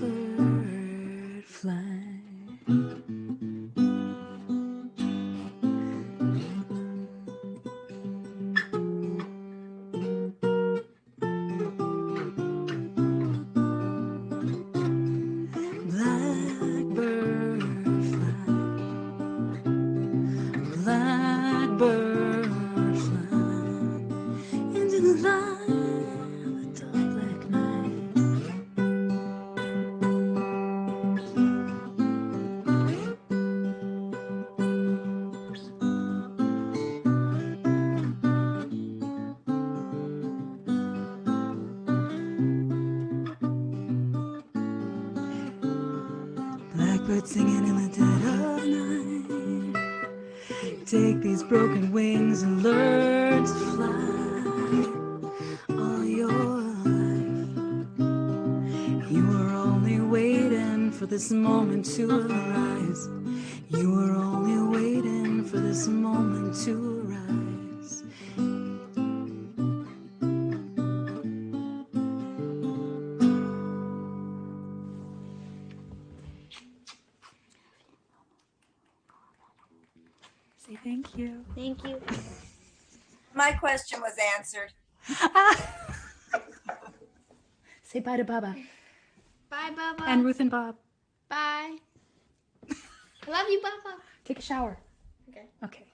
K: Blackbird fly. birds singing in the dead of night. Take these broken wings and learn to fly. All your life, you were only waiting for this moment to arise. You were only waiting for this moment to arise.
J: Say thank you.
L: Thank you.
C: My question was answered.
J: Say bye to Baba
L: Bye, Baba.
J: and Ruth and Bob.
L: Bye. I love you, Baba.
J: Take a shower.
L: Okay.
J: Okay,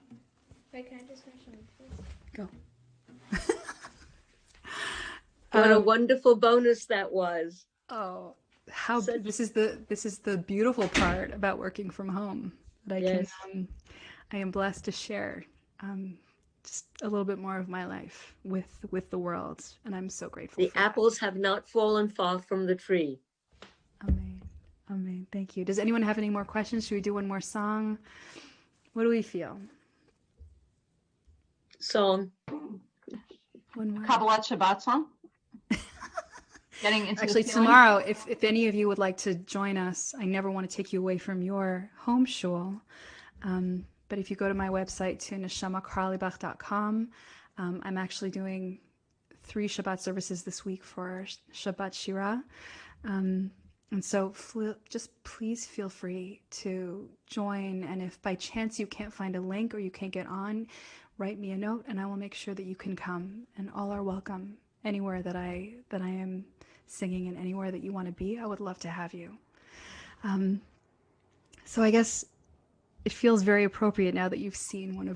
L: Wait, can I just finish something, please?
J: go.
H: What a wonderful bonus that was.
J: Oh, how
H: Such-
J: this is the beautiful part about working from home that I
H: Yes.
J: can I am blessed to share just a little bit more of my life with the world, and I'm so grateful.
H: The
J: for that.
H: apples have not fallen far from the tree.
J: Amen. Amen. Thank you. Does anyone have any more questions? Should we do one more song? What do we feel?
H: Song.
J: One more.
A: Kabbalat Shabbat song. Getting into
J: Actually,
A: the feeling.
J: tomorrow, if any of you would like to join us, I never want to take you away from your home shul. But if you go to my website to neshamakarlibach.com, I'm actually doing 3 Shabbat services this week for Shabbat Shira. And so just please feel free to join. And if by chance you can't find a link or you can't get on, write me a note and I will make sure that you can come. And all are welcome anywhere that I am singing and anywhere that you want to be. I would love to have you. So I guess it feels very appropriate now that you've seen one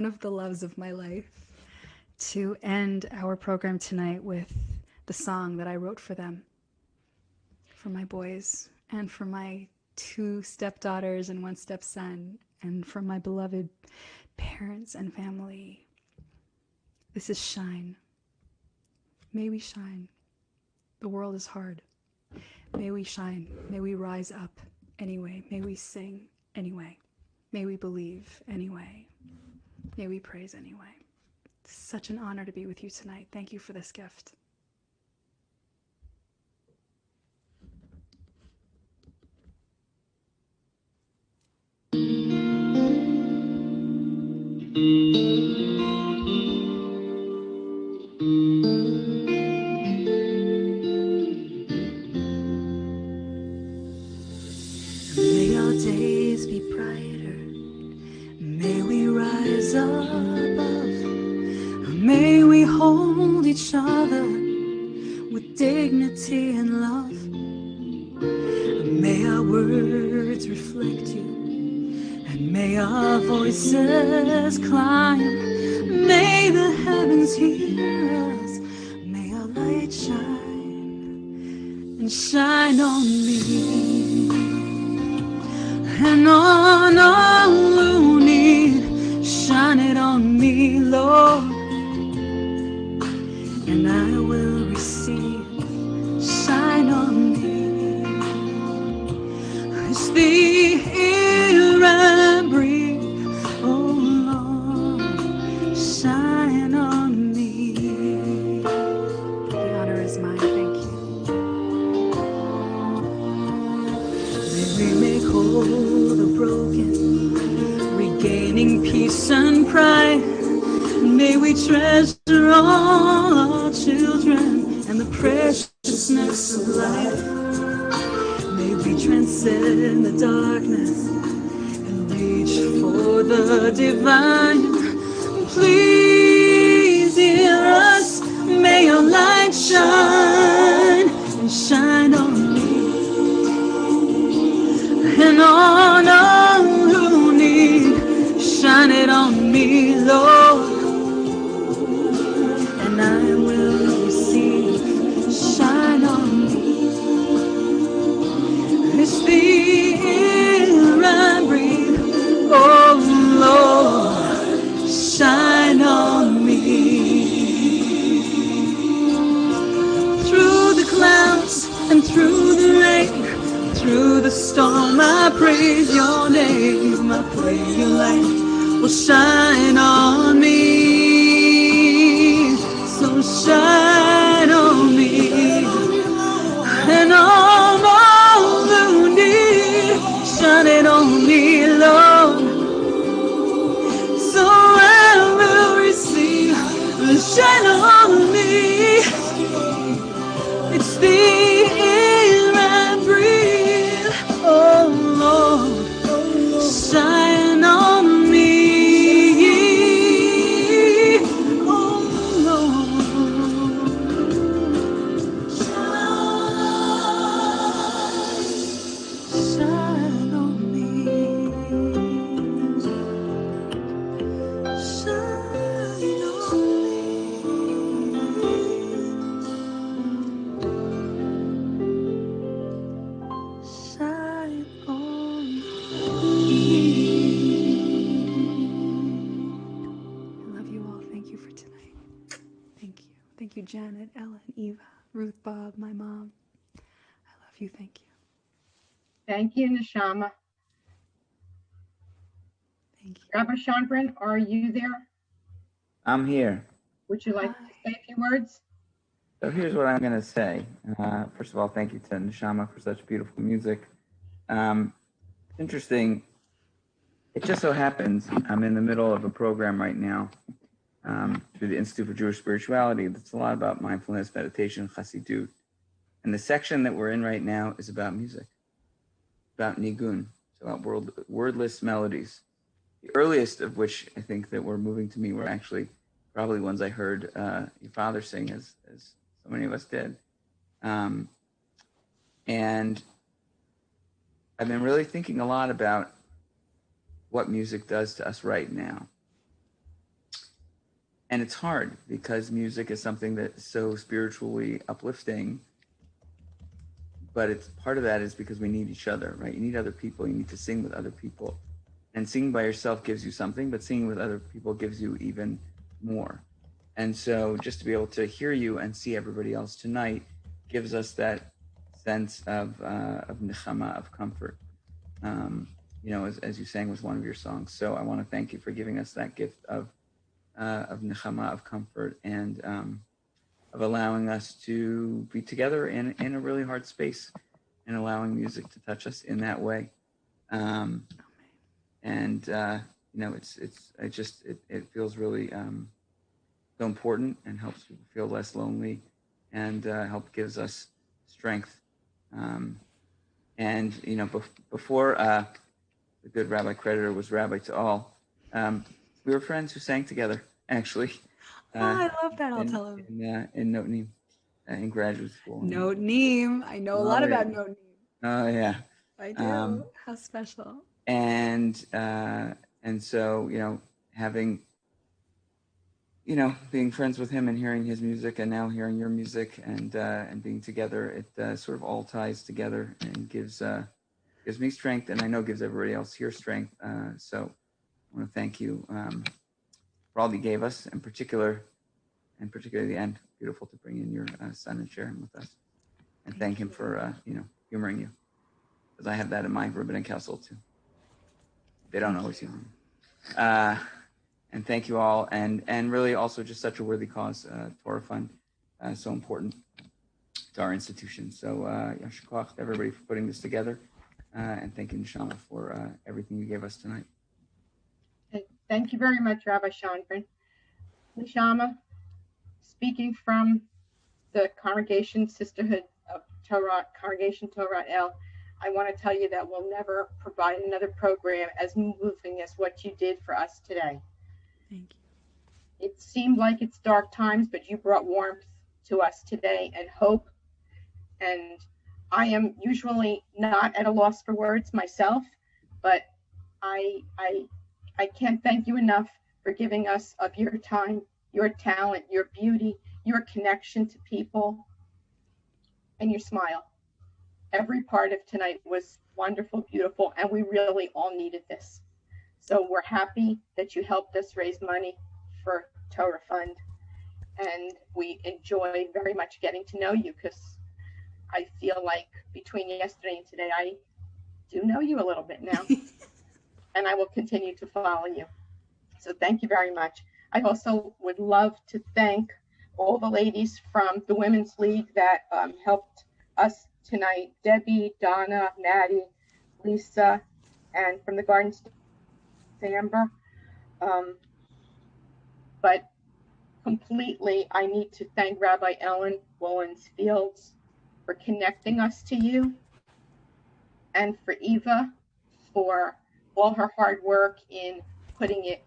J: of the loves of my life to end our program tonight with the song that I wrote for them, for my boys, and for my 2 stepdaughters and 1 stepson, and for my beloved parents and family. This is Shine. May we shine. The world is hard. May we shine. May we rise up anyway. May we sing anyway. May we believe anyway. May we praise anyway. It's such an honor to be with you tonight. Thank you for this gift.
K: May our days be brighter. May we rise above. May we hold each other with dignity and love. May our words reflect you, and may our voices climb. May the heavens hear us. May our light shine and shine on me and on all who need. Shine it on me, Lord, and I will receive. Shine on me. It's the air I breathe, oh Lord, shine on me.
J: The honor is mine. Thank you.
K: May we make whole the broken, regaining peace and pride. May we treasure all our children and the preciousness of life. May we transcend the darkness and reach for the divine. Please hear us. May your light shine and shine on me and on all who need. Shine it on me, Lord, and I will receive. Shine on me. It's the air I breathe, oh Lord, shine on storm, I praise your name. I pray your light will shine on me. So shine on me. And all who need, shine it on me, Lord. So I will receive the shine on me. It's the air I breathe. Oh Lord, shine on me. Oh Lord, shine on me. Shine on me. Shine on me.
J: I love you all. Thank you for tonight. Thank you. Thank you, Janet, Ellen, Eva, Ruth, Bob, my mom. I love you. Thank you.
B: Thank you, Neshama.
J: Thank you.
B: Rabbi Schonbrun, are you there?
I: I'm here.
B: Would you like to say a few words?
I: So here's what I'm going to say. First of all, thank you to Neshama for such beautiful music. Interesting. It just so happens I'm in the middle of a program right now through the Institute for Jewish Spirituality that's a lot about mindfulness, meditation, chassidut. And the section that we're in right now is about music, about nigun, about wordless melodies. The earliest of which I think that were moving to me were actually probably ones I heard your father sing, as so many of us did. And I've been really thinking a lot about what music does to us right now. And it's hard because music is something that's so spiritually uplifting, but it's part of that is because we need each other, right? You need other people. You need to sing with other people. And singing by yourself gives you something, but singing with other people gives you even more. And so just to be able to hear you and see everybody else tonight gives us that sense of nechama, of comfort, as you sang with one of your songs. So I want to thank you for giving us that gift of nechama, of comfort, and of allowing us to be together in a really hard space and allowing music to touch us in that way. It feels really so important and helps people feel less lonely and gives us strength. Before the good Rabbi Creditor was Rabbi to all, we were friends who sang together, actually.
J: I love that. I'll tell him.
I: In Notnim, in graduate school.
J: Notnim. I know a lot about Notnim.
I: Oh, yeah.
J: I do. How special.
I: And so, being friends with him and hearing his music and now hearing your music and being together, it sort of all ties together and gives me strength, and I know gives everybody else here strength. So I want to thank you for all you gave us, in particular the end. Beautiful to bring in your son and share him with us, and thank him for humoring you, because I have that in my rabbinic household too. They don't always humor me. And thank you all, and really also just such a worthy cause, Torah Fund, so important to our institution. So yasher koach to everybody for putting this together, and thank you, Neshama, for everything you gave us tonight.
B: Thank you very much, Rabbi Schonbrun. Neshama, speaking from the congregation Sisterhood of Torat, Congregation Torat El, I want to tell you that we'll never provide another program as moving as what you did for us today.
J: Thank you.
B: It seemed like it's dark times, but you brought warmth to us today and hope. And I am usually not at a loss for words myself, but I can't thank you enough for giving us of your time, your talent, your beauty, your connection to people, and your smile. Every part of tonight was wonderful, beautiful, and we really all needed this. So we're happy that you helped us raise money for Torah Fund, and we enjoy very much getting to know you, because I feel like between yesterday and today, do know you a little bit now, and I will continue to follow you. So thank you very much. I also would love to thank all the ladies from the Women's League that helped us tonight. Debbie, Donna, Maddie, Lisa, and from the Garden State, Amber. But completely, I need to thank Rabbi Ellen Wollins Fields for connecting us to you, and for Eva for all her hard work in putting it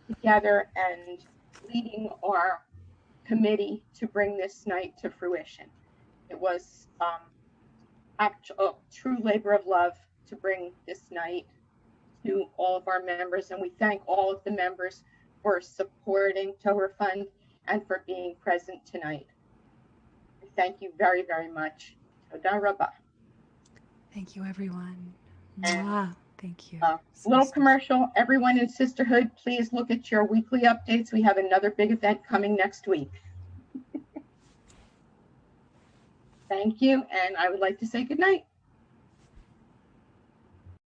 B: together and leading our committee to bring this night to fruition. It was a true labor of love to bring this night to all of our members, and we thank all of the members for supporting Torah Fund and for being present tonight. Thank you very, very much. Toda Rabah.
J: Thank you, everyone.
B: And,
J: Mwah. Thank you.
B: Little commercial. Everyone in Sisterhood, please look at your weekly updates. We have another big event coming next week. Thank you, and I would like to say good night.